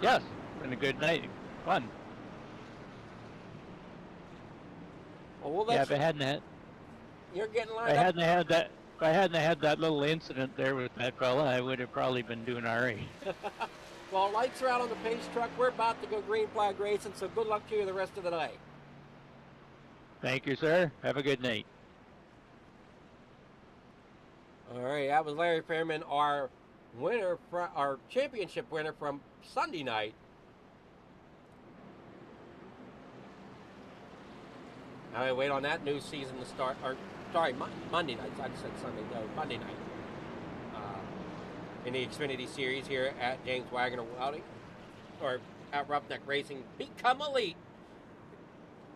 Yes, been a good night. Fun. Well, we'll let if I hadn't had... You're getting lined If I hadn't had that little incident there with that fella, I would have probably been doing all right. Well, lights are out on the pace truck. We're about to go green flag racing, so good luck to you the rest of the night. Thank you, sir. Have a good night. All right, that was Larry Fairman, our our championship winner from Sunday night. I wait on that new season to start, or sorry, Monday night. I just said Sunday. No, Monday night. In the Xfinity Series here at James Wagoner Welding, or at Roughneck Racing, Become Elite,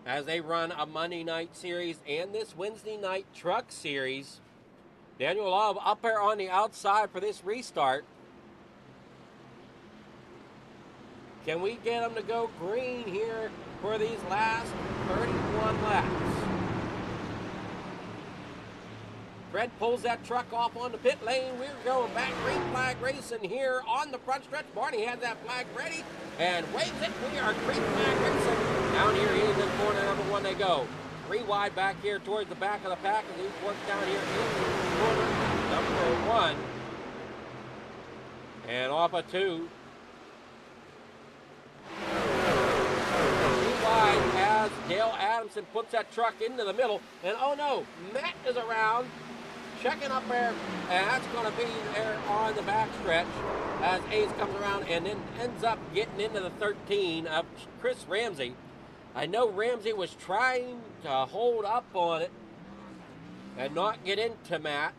as they run a Monday night series and this Wednesday night truck series. Daniel Love up there on the outside for this restart. Can we get them to go green here for these last 31 laps? Fred pulls that truck off on the pit lane. We're going back. Green flag racing here on the front stretch. Barney has that flag ready and waves it. We are green flag racing. Down here in corner number 1 they go. 3 wide back here towards the back of the pack as he works down here in corner number 1. And off of 2. 3 wide as Dale Adamson puts that truck into the middle. And oh no, Matt is around. Checking up there, and that's going to be there on the back stretch as Ace comes around and then ends up getting into the 13 of Chris Ramsey. I know Ramsey was trying to hold up on it and not get into Matt.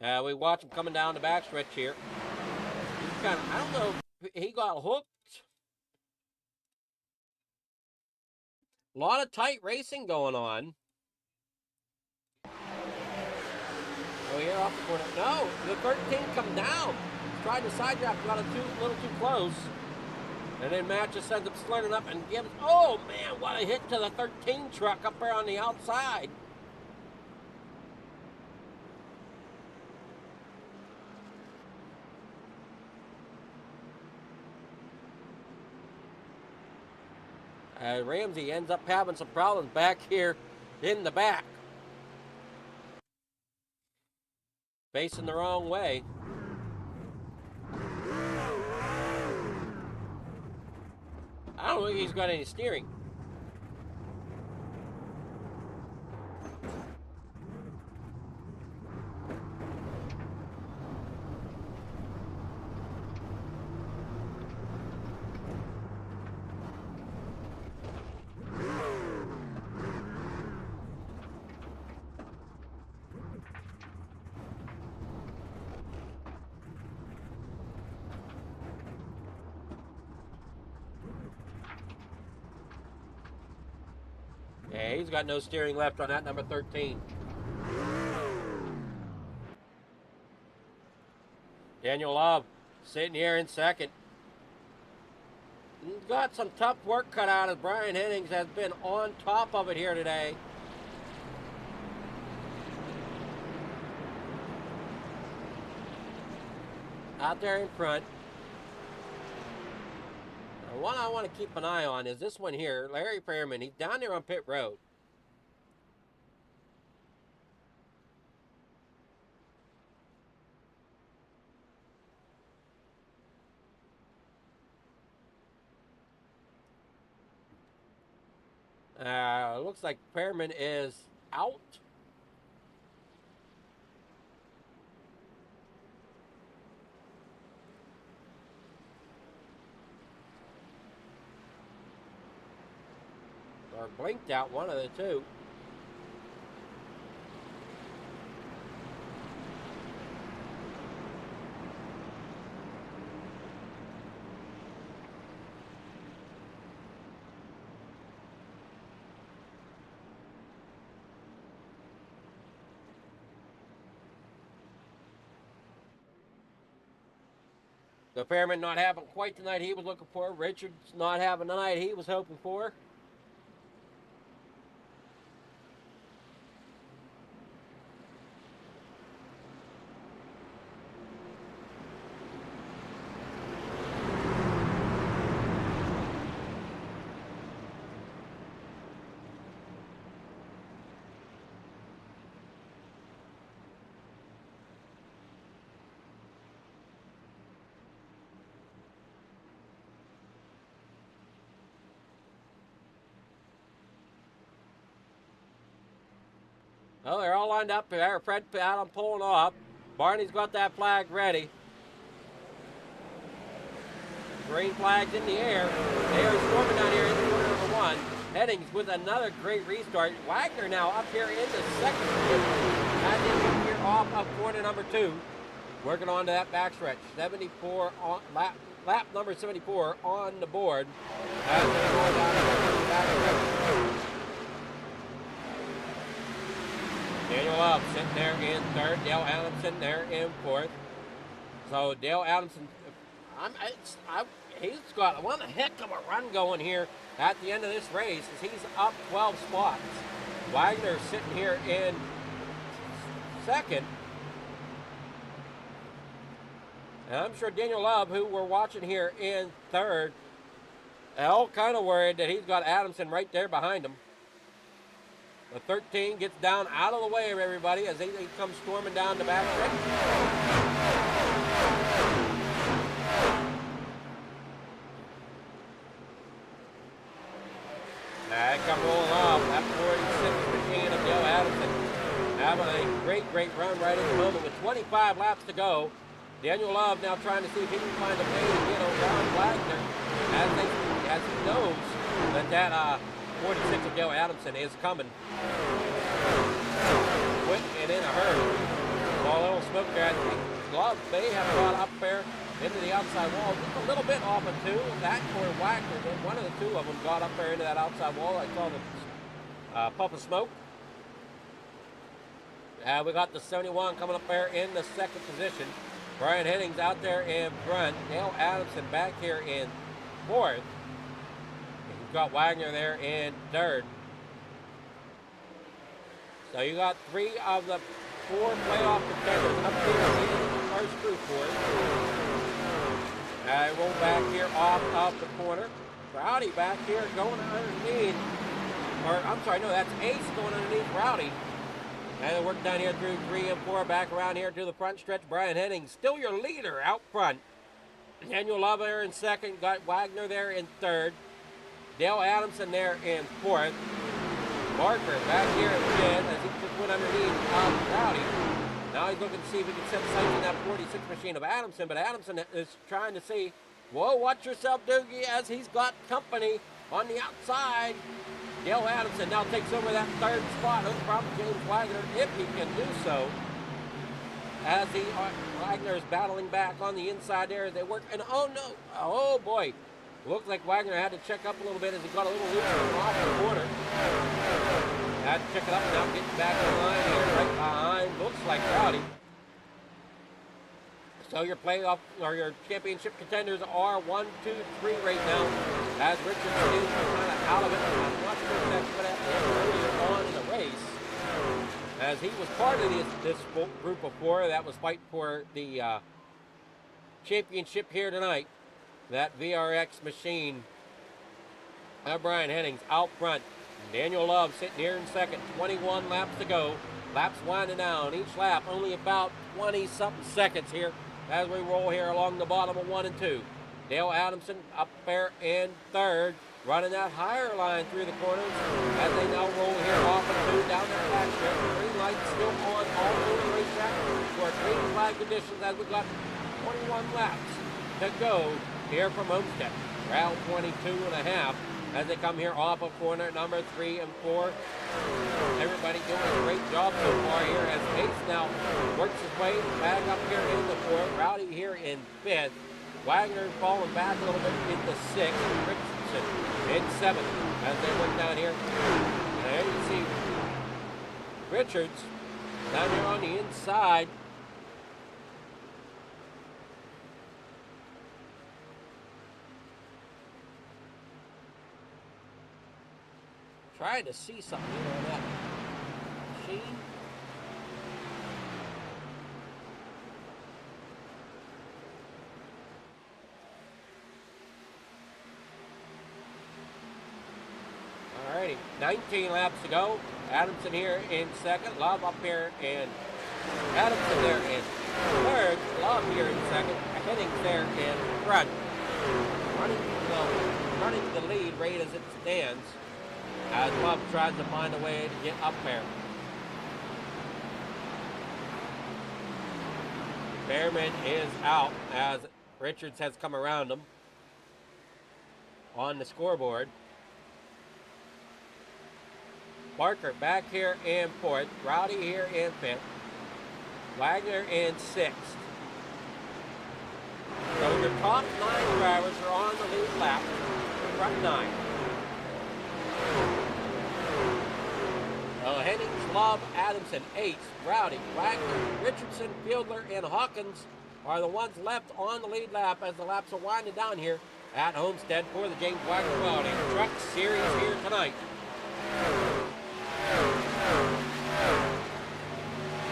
We watch him coming down the back stretch here. He's kind of, I don't know if he got hooked. A lot of tight racing going on. Oh, here off the corner. No, the 13 come down. Tried to side draft, got a little too close. And then Matt just ends up sliding up and gives, oh man, what a hit to the 13 truck up there on the outside. Ramsey ends up having some problems back here in the back. Facing the wrong way. I don't think he's got any steering. Yeah, he's got no steering left on that number 13. Daniel Love sitting here in second. He's got some tough work cut out as Brian Hennings has been on top of it here today. Out there in front. Now, one I want to keep an eye on is this one here, Larry Fairman. He's down there on pit road. Looks like Fairman is out. Or blinked out, one of the two. The Fairman not having quite the night he was looking for. Richards not having the night he was hoping for. Oh, they're all lined up there. Fred Adam pulling off. Barney's got that flag ready. Green flag's in the air. They are storming down here in corner number 1. Headings with another great restart. Wagner now up here in the second position. As they come here off of corner number 2. Working on to that backstretch. 74 on lap number 74 on the board. As they go down the backstretch. Daniel Love sitting there in third. Dale Adamson there in fourth. So Dale Adamson, he's got one heck of a run going here at the end of this race as he's up 12 spots. Wagner sitting here in second. And I'm sure Daniel Love, who we're watching here in third, all kind of worried that he's got Adamson right there behind him. The 13 gets down out of the way of everybody as they come storming down the back stretch. They come rolling off. That 46 machine of Dale Adamson having a great run right at the moment with 25 laps to go. Daniel Love now trying to see if he can find a way to get around Wagner as he knows that 46 of Dale Adamson is coming. Quick and in a hurry. Saw a little smoke there. I think Love may have got up there into the outside wall. Just a little bit off of 2. That or Wagner did. One of the 2 of them got up there into that outside wall. I saw the puff of smoke. We got the 71 coming up there in the second position. Brian Hennings out there in front. Dale Adamson back here in fourth. You've got Wagner there in third. So you got 3 of the 4 playoff contenders up here in the first group for it. Roll back here off of the corner. Rowdy back here going underneath. That's Ace going underneath Rowdy. And they work down here through 3 and 4, back around here to the front stretch. Brian Hennings, still your leader out front. Daniel Love there in second. Got Wagner there in third. Dale Adamson there in fourth. Barker back here in fifth as he just went underneath Rowdy. Now he's looking to see if he can set sights in that 46 machine of Adamson, but Adamson is trying to see, whoa, watch yourself, Doogie, as he's got company on the outside. Dale Adamson now takes over that third spot from James Wagner, if he can do so. As Wagner is battling back on the inside there as they work, and oh boy, looks like Wagner had to check up a little bit as he got a little loose off the corner. Had to check it up now, getting back in line here, right behind, looks like Rowdy. So your playoff or your championship contenders are 1, 2, 3 right now. As Richardson is kind of out of it. I'm not sure if that's what happened earlier on in the race. As he was part of this group of 4 that was fighting for the championship here tonight. That VRX machine. Brian Hennings out front. Daniel Love sitting here in second. 21 laps to go. Laps winding down. Each lap only about 20-something seconds here as we roll here along the bottom of 1 and 2. Dale Adamson up there in third, running that higher line through the corners as they now roll here off and 2 down that back stretch. Green light still on all over the racetrack for green flag conditions as we've got 21 laps to go here from Homestead. Round 22 and a half as they come here off of corner number 3 and 4. Everybody doing a great job so far here as Ace now works his way back up here in the 4th. Rowdy here in 5th. Wagner falling back a little bit into 6th. Richardson in 7th as they work down here. And there you see Richards down here on the inside. Trying to see something on that machine. Alrighty, 19 laps to go. Adamson here in second. Love up here and Adamson there in third. Love here in second. Hennings there in front. Running the lead right as it stands. As Love tries to find a way to get up there. Behrman is out as Richards has come around him on the scoreboard. Barker back here in fourth. Rowdy here in fifth. Wagner in sixth. So your top 9 drivers are on the lead lap. Front 9. Hennings, Love, Adamson, Ace, Rowdy, Wagner, Richardson, Fieldler, and Hawkins are the ones left on the lead lap as the laps are winding down here at Homestead for the James Wagoner Welding Truck Series here tonight.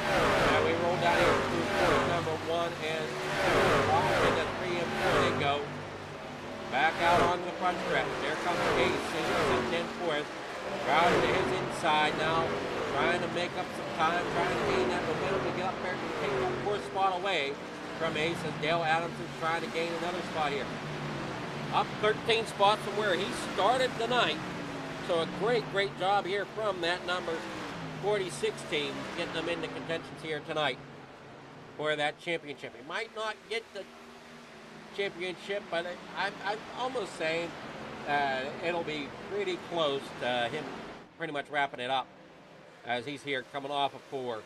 Now we roll down here through point number 1 and 2. Off into 3 and 4 they go. Back out on the front stretch. There comes Ace in in fourth. Rowdy to his inside now, trying to make up some time, trying to gain that momentum to get up there and take that 4th spot away from Ace as Dale Adamson's trying to gain another spot here. Up 13 spots from where he started tonight. So a great job here from that number 46 team, getting them into contentions here tonight for that championship. He might not get the championship, but I'm almost saying it'll be pretty close to him pretty much wrapping it up as he's here coming off of 4, or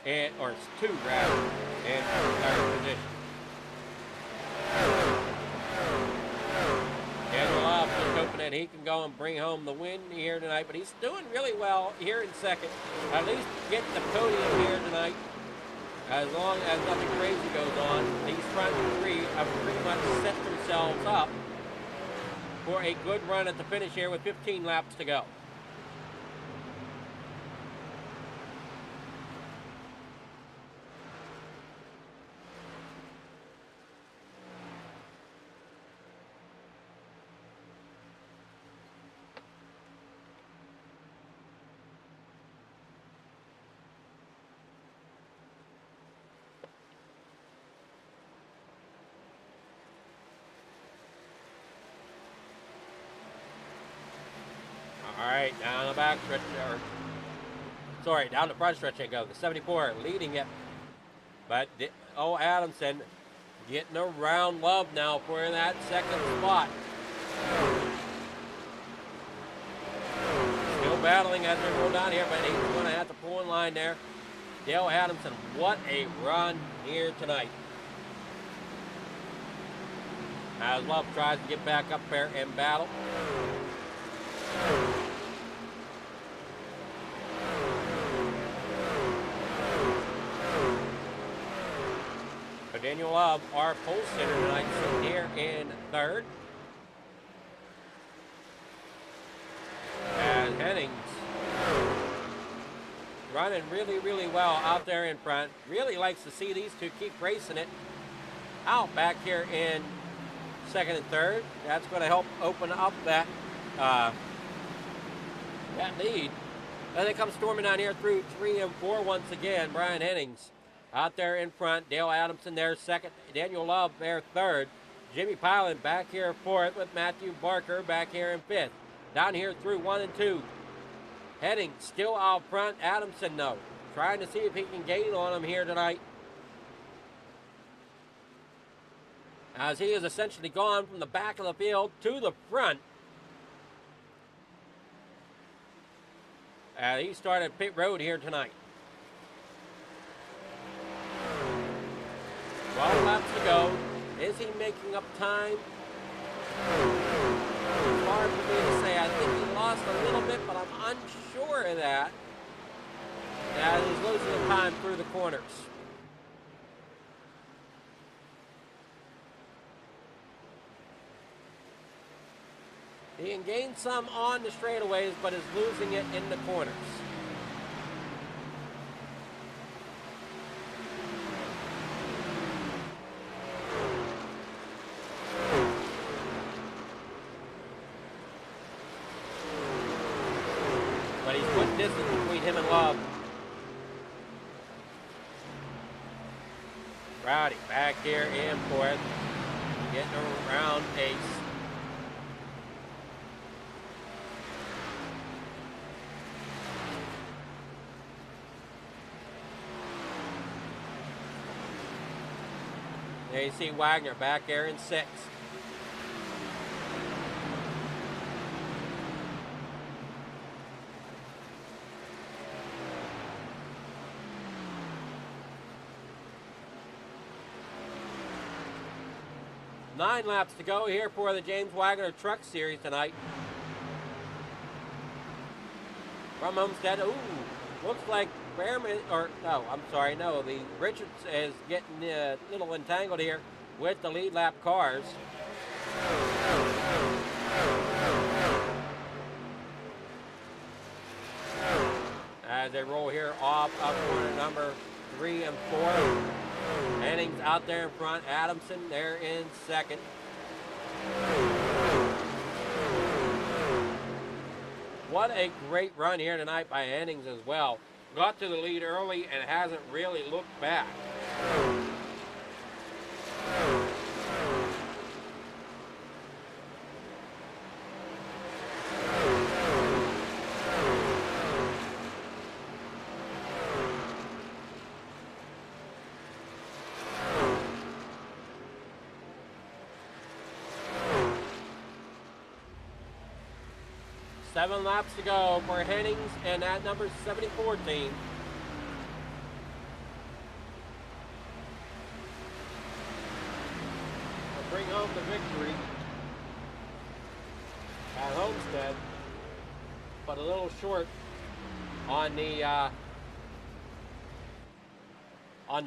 2 rather, in 3rd position. Daniel Love just hoping that he can go and bring home the win here tonight, but he's doing really well here in 2nd. At least getting the podium here tonight. As long as nothing crazy goes on, these front 3 have pretty much set themselves up for a good run at the finish here with 15 laps to go. All right, down the back stretch, down the front stretch they go. The 74 leading it, but Adamson getting around Love now for that 2nd spot. Still battling as they roll down here, but he's going to have to pull in line there. Dale Adamson, what a run here tonight. As Love tries to get back up there and battle. Daniel Love, our pole sitter tonight, sitting here in 3rd. And Hennings running really well out there in front. Really likes to see these two keep racing it out back here in 2nd and 3rd. That's going to help open up that lead. Then they come storming down here through 3 and 4 once again. Brian Hennings out there in front. Dale Adamson there 2nd. Daniel Love there 3rd. Jimmy Pilot back here 4th with Matthew Barker back here in 5th. Down here through 1 and 2. Heading still out front. Adamson though, trying to see if he can gain on him here tonight, as he has essentially gone from the back of the field to the front. He started pit road here tonight. 12 laps to go. Is he making up time? It's hard for me to say. I think he lost a little bit, but I'm unsure of that. As he's losing the time through the corners. He can gain some on the straightaways, but is losing it in the corners. But he's put distance between him and Love. Rowdy back here in 4th. Getting around Ace. AC Wagner back there in 6th. Nine laps to go here for the James Wagoner Truck Series tonight. From Homestead, ooh, looks like Behrman, or no, I'm sorry, no, the Richards is getting a little entangled here with the lead lap cars. As they roll here off up corner number 3 and 4. Hennings out there in front, Adamson there in 2nd. What a great run here tonight by Hennings as well. Got to the lead early and hasn't really looked back. Seven laps to go for Hennings and that number 74 team. Will bring home the victory at Homestead, but a little short on the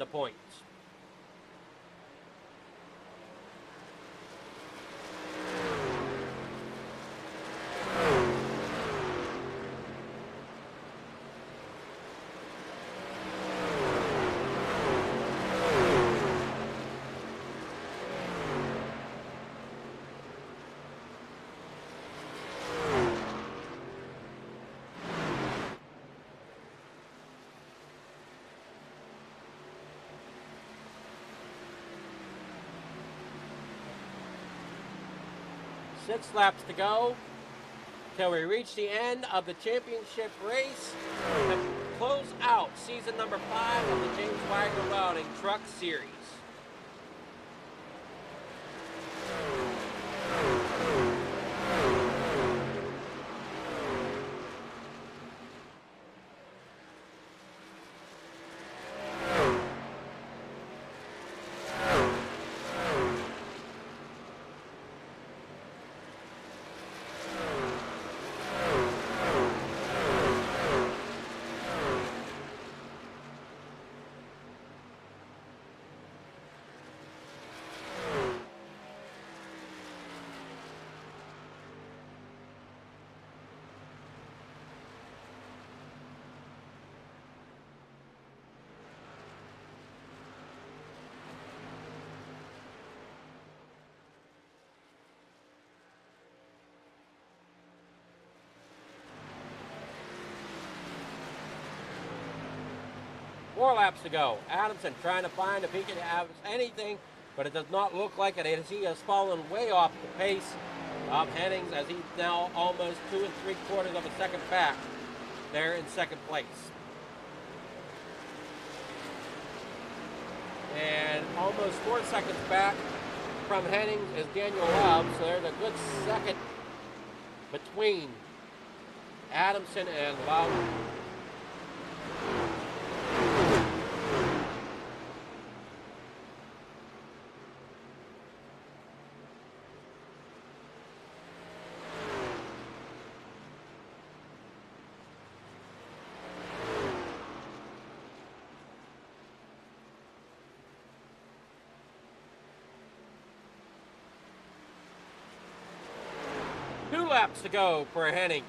points. Six laps to go till we reach the end of the championship race and close out season number 5 of the James Wagoner Welding Truck Series. Four laps to go. Adamson trying to find if he can have anything, but it does not look like it as he has fallen way off the pace of Hennings as he's now almost 2 3/4 of a second back there in 2nd place. And almost 4 seconds back from Hennings is Daniel Love, so there's a good second between Adamson and Love. Two laps to go for Hennings.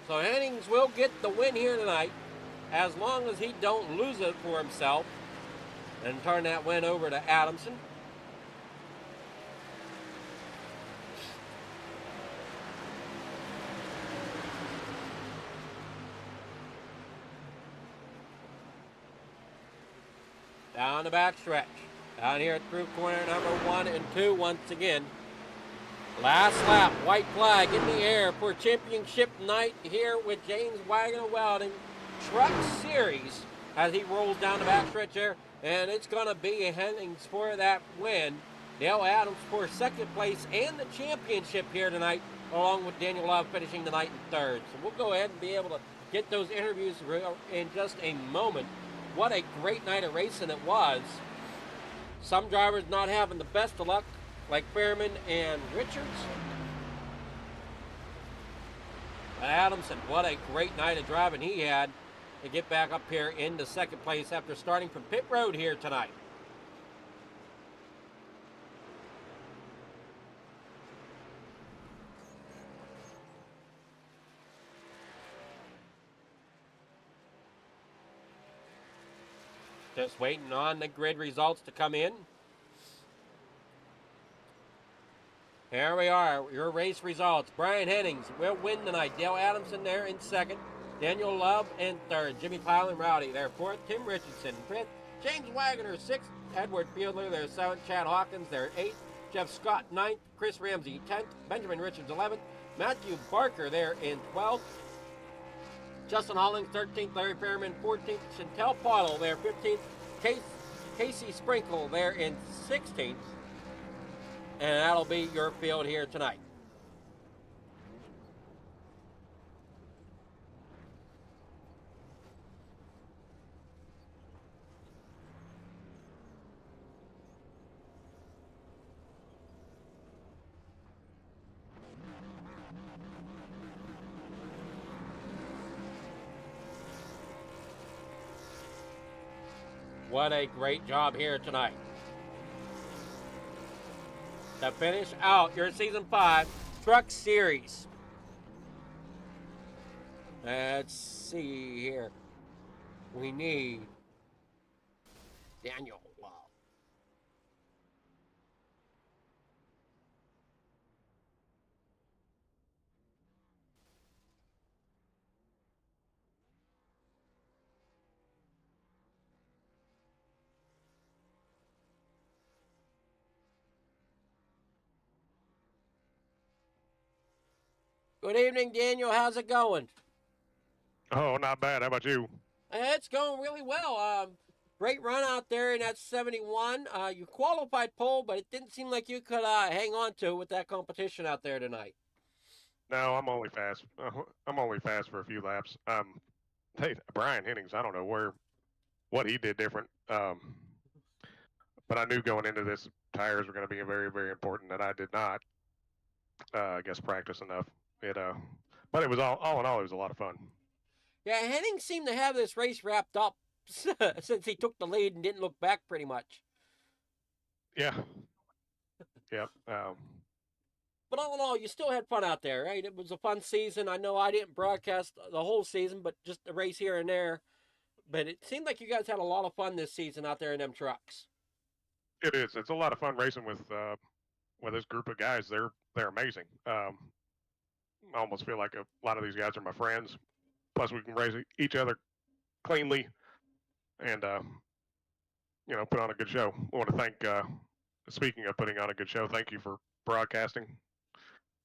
So Hennings will get the win here tonight, as long as he don't lose it for himself and turn that win over to Adamson. Down the back stretch. Down here through corner number 1 and 2 once again. Last lap, white flag in the air for championship night here with James Wagoner Welding Truck Series as he rolls down the backstretch there. And it's going to be Hennings for that win. Dale Adams for second place and the championship here tonight, along with Daniel Love finishing the night in third. So we'll go ahead and be able to get those interviews in just a moment. What a great night of racing it was. Some drivers not having the best of luck, like Fairman and Richards. But Adamson, what a great night of driving he had to get back up here into second place after starting from pit road here tonight. Just waiting on the grid results to come in. Here we are, your race results. Brian Hennings will win tonight. Dale Adamson there in second. Daniel Love in third. Jimmy Pyle and Rowdy there fourth. Tim Richardson fifth. James Wagoner sixth. Edward Fiedler there seventh. Chad Hawkins there eighth. Jeff Scott ninth. Chris Ramsey 10th. Benjamin Richards 11th. Matthew Barker there in 12th. Justin Hollings 13th. Larry Fairman 14th. Chantel Pottle there 15th. Casey Sprinkle there in 16th. And that'll be your field here tonight. What a great job here tonight. To finish out your Season 5 Truck Series. Let's see here. We need Daniel Love. Good evening, Daniel. How's it going? Oh, not bad. How about you? It's going really well. Great run out there in that 71. You qualified pole, but it didn't seem like you could hang on to it with that competition out there tonight. No, I'm only fast. I'm only fast for a few laps. Hey, Brian Hennings. I don't know what he did different. But I knew going into this tires were going to be very, very important. That I did not, I guess, practice enough. But it was all in all, it was a lot of fun. Yeah, Henning seemed to have this race wrapped up since he took the lead and didn't look back pretty much. Yeah. Yep. But all in all, you still had fun out there, right? It was a fun season. I know I didn't broadcast the whole season, but just a race here and there. But it seemed like you guys had a lot of fun this season out there in them trucks. It is. It's a lot of fun racing with this group of guys. They're amazing. I almost feel like a lot of these guys are my friends. Plus, we can race each other cleanly and put on a good show. I want to thank. Speaking of putting on a good show, thank you for broadcasting,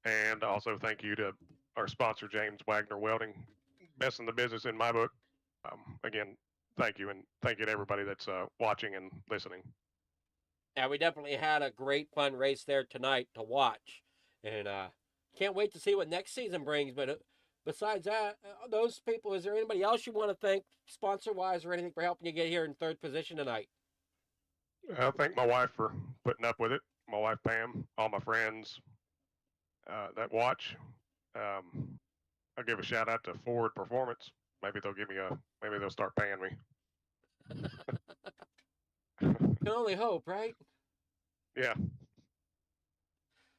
and also thank you to our sponsor, James Wagoner Welding, best in the business in my book. Again, thank you, and thank you to everybody that's watching and listening. Yeah, we definitely had a great fun race there tonight to watch, and can't wait to see what next season brings. But besides that, those people, is there anybody else you want to thank, sponsor-wise or anything, for helping you get here in third position tonight? I thank my wife for putting up with it. My wife Pam, all my friends that watch. I'll give a shout out to Ford Performance. Maybe they'll start paying me. Can only hope, right? Yeah.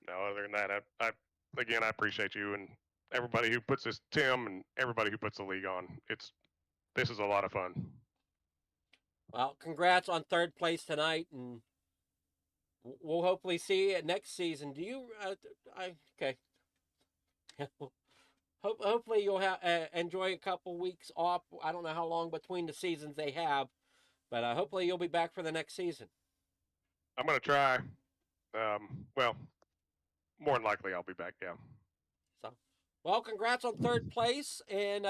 No, other than that, I appreciate you and everybody who puts this, Tim, and everybody who puts the league on. This is a lot of fun. Well, congrats on third place tonight, and we'll hopefully see you next season. Do you? Okay. Hopefully you'll enjoy a couple weeks off. I don't know how long between the seasons they have, but hopefully you'll be back for the next season. I'm going to try. Well, more than likely I'll be back, yeah. So, well, congrats on third place, and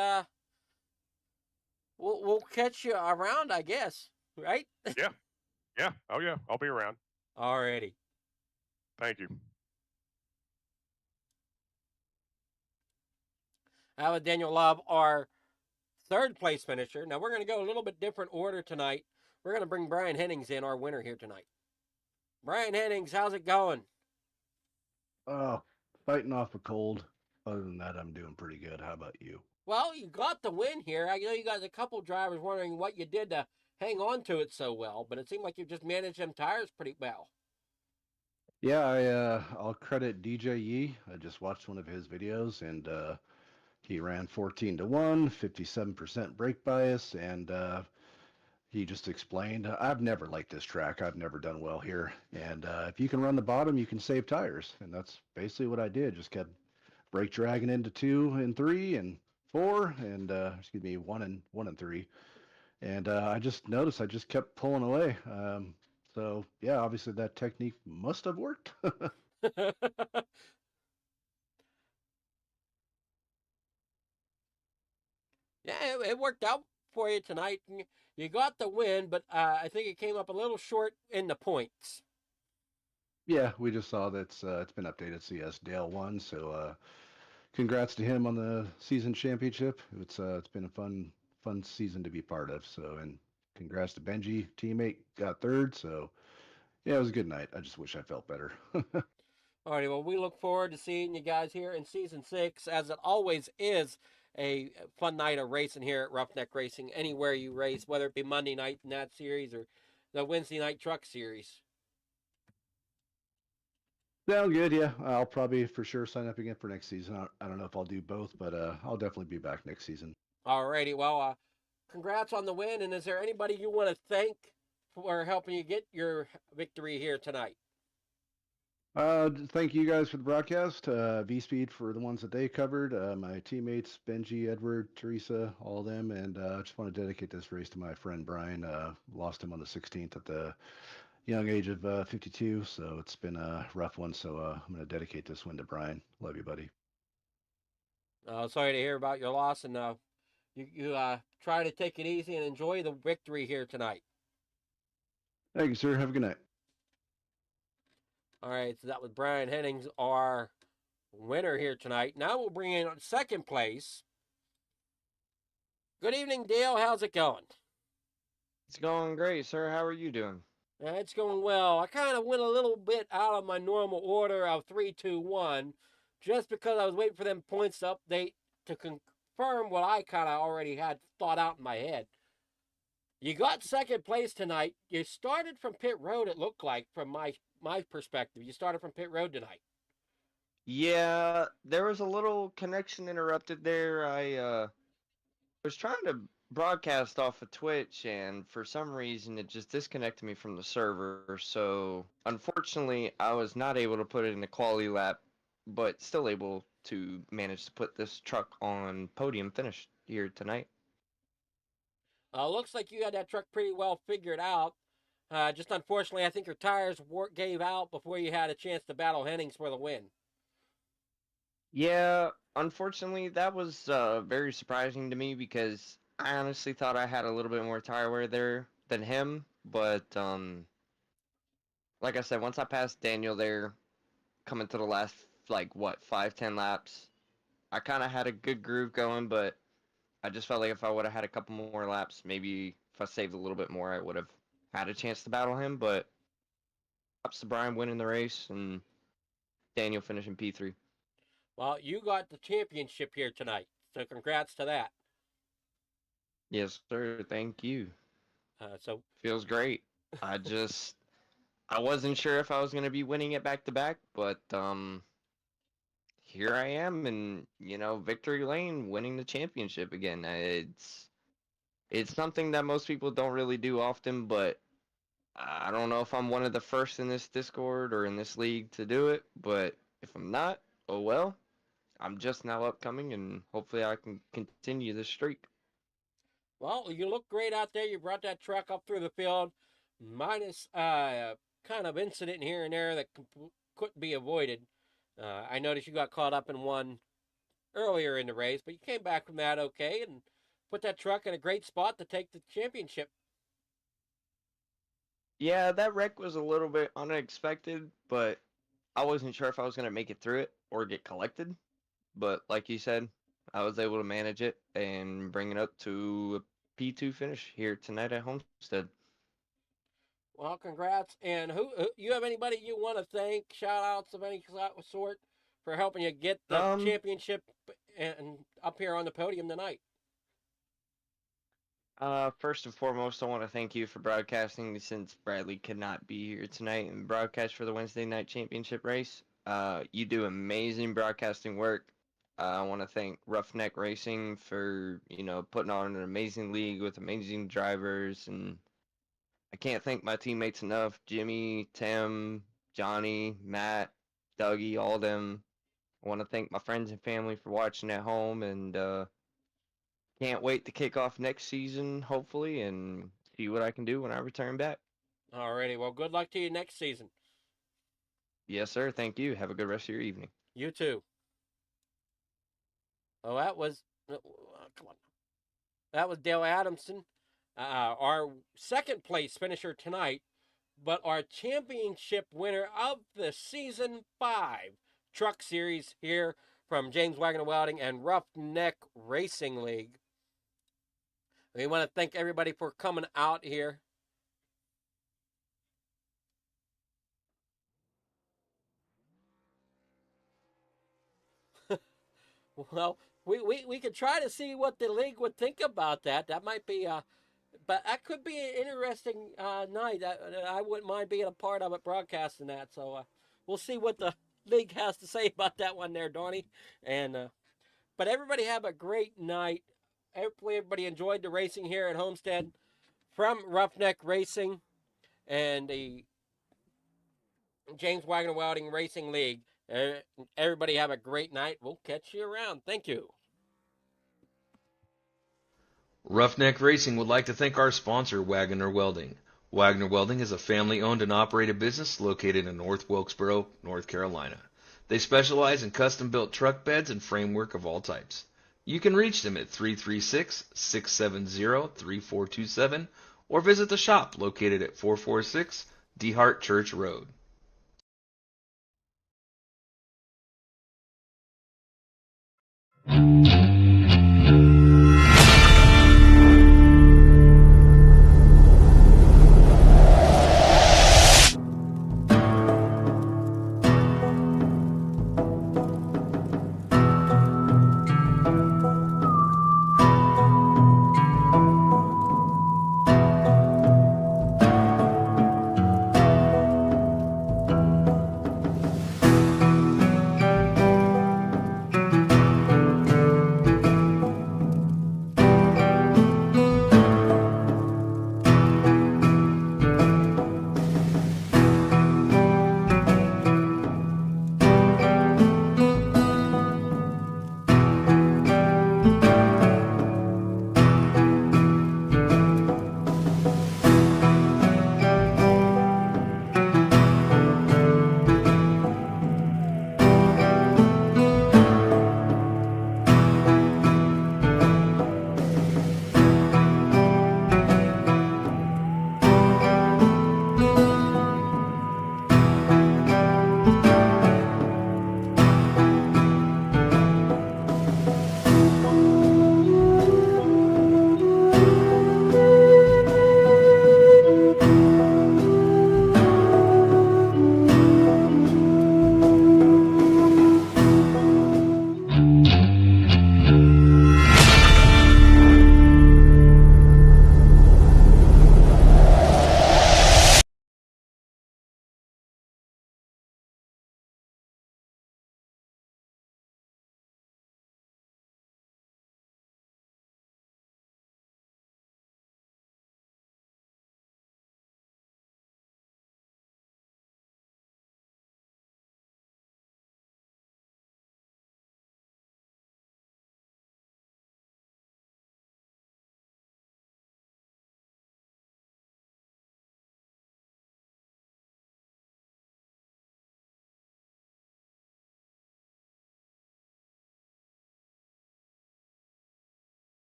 We'll catch you around, I guess. Right? Yeah, yeah, oh yeah, I'll be around. Alrighty. Thank you. That was Daniel Love, our third place finisher. Now we're going to go a little bit different order tonight. We're going to bring Brian Hennings in, our winner here tonight. Brian Hennings, how's it going? Oh, fighting off a cold. Other than that, I'm doing pretty good. How about you? Well, you got the win here. I know you got a couple drivers wondering what you did to hang on to it so well, but it seemed like you just managed them tires pretty well. Yeah, I'll credit DJ Yee. I just watched one of his videos, and he ran 14 to 1, 57% brake bias, and he just explained, I've never liked this track. I've never done well here, and if you can run the bottom, you can save tires, and that's basically what I did. Just kept brake dragging into 2 and 3 and 4, and excuse me, 1 and 3. And I just noticed I just kept pulling away. So yeah, obviously that technique must have worked. Yeah, it worked out for you tonight. You got the win, but I think it came up a little short in the points. Yeah, we just saw that it's been updated. CS Dale won, so congrats to him on the season championship. It's been a fun season to be part of. So and congrats to Benji, teammate got third. So yeah, it was a good night. I just wish I felt better. Alrighty, well, we look forward to seeing you guys here in season 6, as it always is a fun night of racing here at Roughneck Racing, anywhere you race, whether it be Monday night in that series or the Wednesday night truck series. Sound good, yeah. I'll probably for sure sign up again for next season. I don't know if I'll do both, but I'll definitely be back next season. Alrighty, well, congrats on the win, and is there anybody you want to thank for helping you get your victory here tonight? Thank you guys for the broadcast. V Speed for the ones that they covered. My teammates Benji, Edward, Teresa, all of them, and I just want to dedicate this race to my friend Brian. Lost him on the 16th at the young age of 52, so it's been a rough one. So I'm going to dedicate this one to Brian. Love you, buddy. Sorry to hear about your loss, and you try to take it easy and enjoy the victory here tonight. Thank you, sir. Have a good night. All right, so that was Brian Hennings, our winner here tonight. Now we'll bring in second place. Good evening, Dale. How's it going? It's going great, sir. How are you doing? It's going well. I kind of went a little bit out of my normal order of 3, 2, 1, just because I was waiting for them points to update to confirm what I kind of already had thought out in my head. You got second place tonight. You started from pit road, it looked like, from my perspective. You started from pit road tonight. Yeah, there was a little connection interrupted there. I was trying to broadcast off of Twitch, and for some reason it just disconnected me from the server. So unfortunately, I was not able to put it in a quality lap, but still able to manage to put this truck on podium finish here tonight. Looks like you had that truck pretty well figured out. Just unfortunately, I think your tires gave out before you had a chance to battle Hennings for the win. Yeah, unfortunately, that was very surprising to me because I honestly thought I had a little bit more tire wear there than him. But like I said, once I passed Daniel there, coming to the last like what 5-10 laps, I kind of had a good groove going. But I just felt like if I would have had a couple more laps, maybe if I saved a little bit more, I would have had a chance to battle him. But ups to Brian winning the race and Daniel finishing P3. Well, you got the championship here tonight, so congrats to that. Yes, sir. Thank you. So Feels great. I wasn't sure if I was gonna be winning it back to back, but here I am, and victory lane, winning the championship again. It's something that most people don't really do often, but I don't know if I'm one of the first in this Discord or in this league to do it. But if I'm not, oh well. I'm just now upcoming, and hopefully I can continue this streak. well, you look great out there. You brought that truck up through the field, minus kind of incident here and there that couldn't be avoided. I noticed you got caught up in one earlier in the race, but you came back from that okay, and put that truck in a great spot to take the championship. Yeah, that wreck was a little bit unexpected, but I wasn't sure if I was going to make it through it or get collected. But like you said, I was able to manage it and bring it up to a P2 finish here tonight at Homestead. Well, congrats. And who you have anybody you want to thank? Shout outs of any sort for helping you get the championship and up here on the podium tonight. First and foremost, I want to thank you for broadcasting since Bradley could not be here tonight and broadcast for the Wednesday night championship race. You do amazing broadcasting work. I want to thank Roughneck Racing for, putting on an amazing league with amazing drivers, and I can't thank my teammates enough. Jimmy, Tim, Johnny, Matt, Dougie, all of them. I want to thank my friends and family for watching at home, and can't wait to kick off next season, hopefully, and see what I can do when I return back. Alrighty, well, good luck to you next season. Yes, sir. Thank you. Have a good rest of your evening. You too. Oh, that was come on. That was Dale Adamson, our second place finisher tonight, but our championship winner of the season 5 truck series here from James Wagoner Welding and Roughneck Racing League. We want to thank everybody for coming out here. Well, we could try to see what the league would think about that. That might be, but that could be an interesting night. I wouldn't mind being a part of it, broadcasting that. So we'll see what the league has to say about that one there, Donnie. And but everybody have a great night. Hopefully everybody enjoyed the racing here at Homestead from Roughneck Racing and the James Wagoner Welding Racing League. Everybody have a great night. We'll catch you around. Thank you. Roughneck Racing would like to thank our sponsor, Wagoner Welding. Wagoner Welding is a family-owned and operated business located in North Wilkesboro, North Carolina. They specialize in custom-built truck beds and framework of all types. You can reach them at 336-670-3427 or visit the shop located at 446 DeHart Church Road.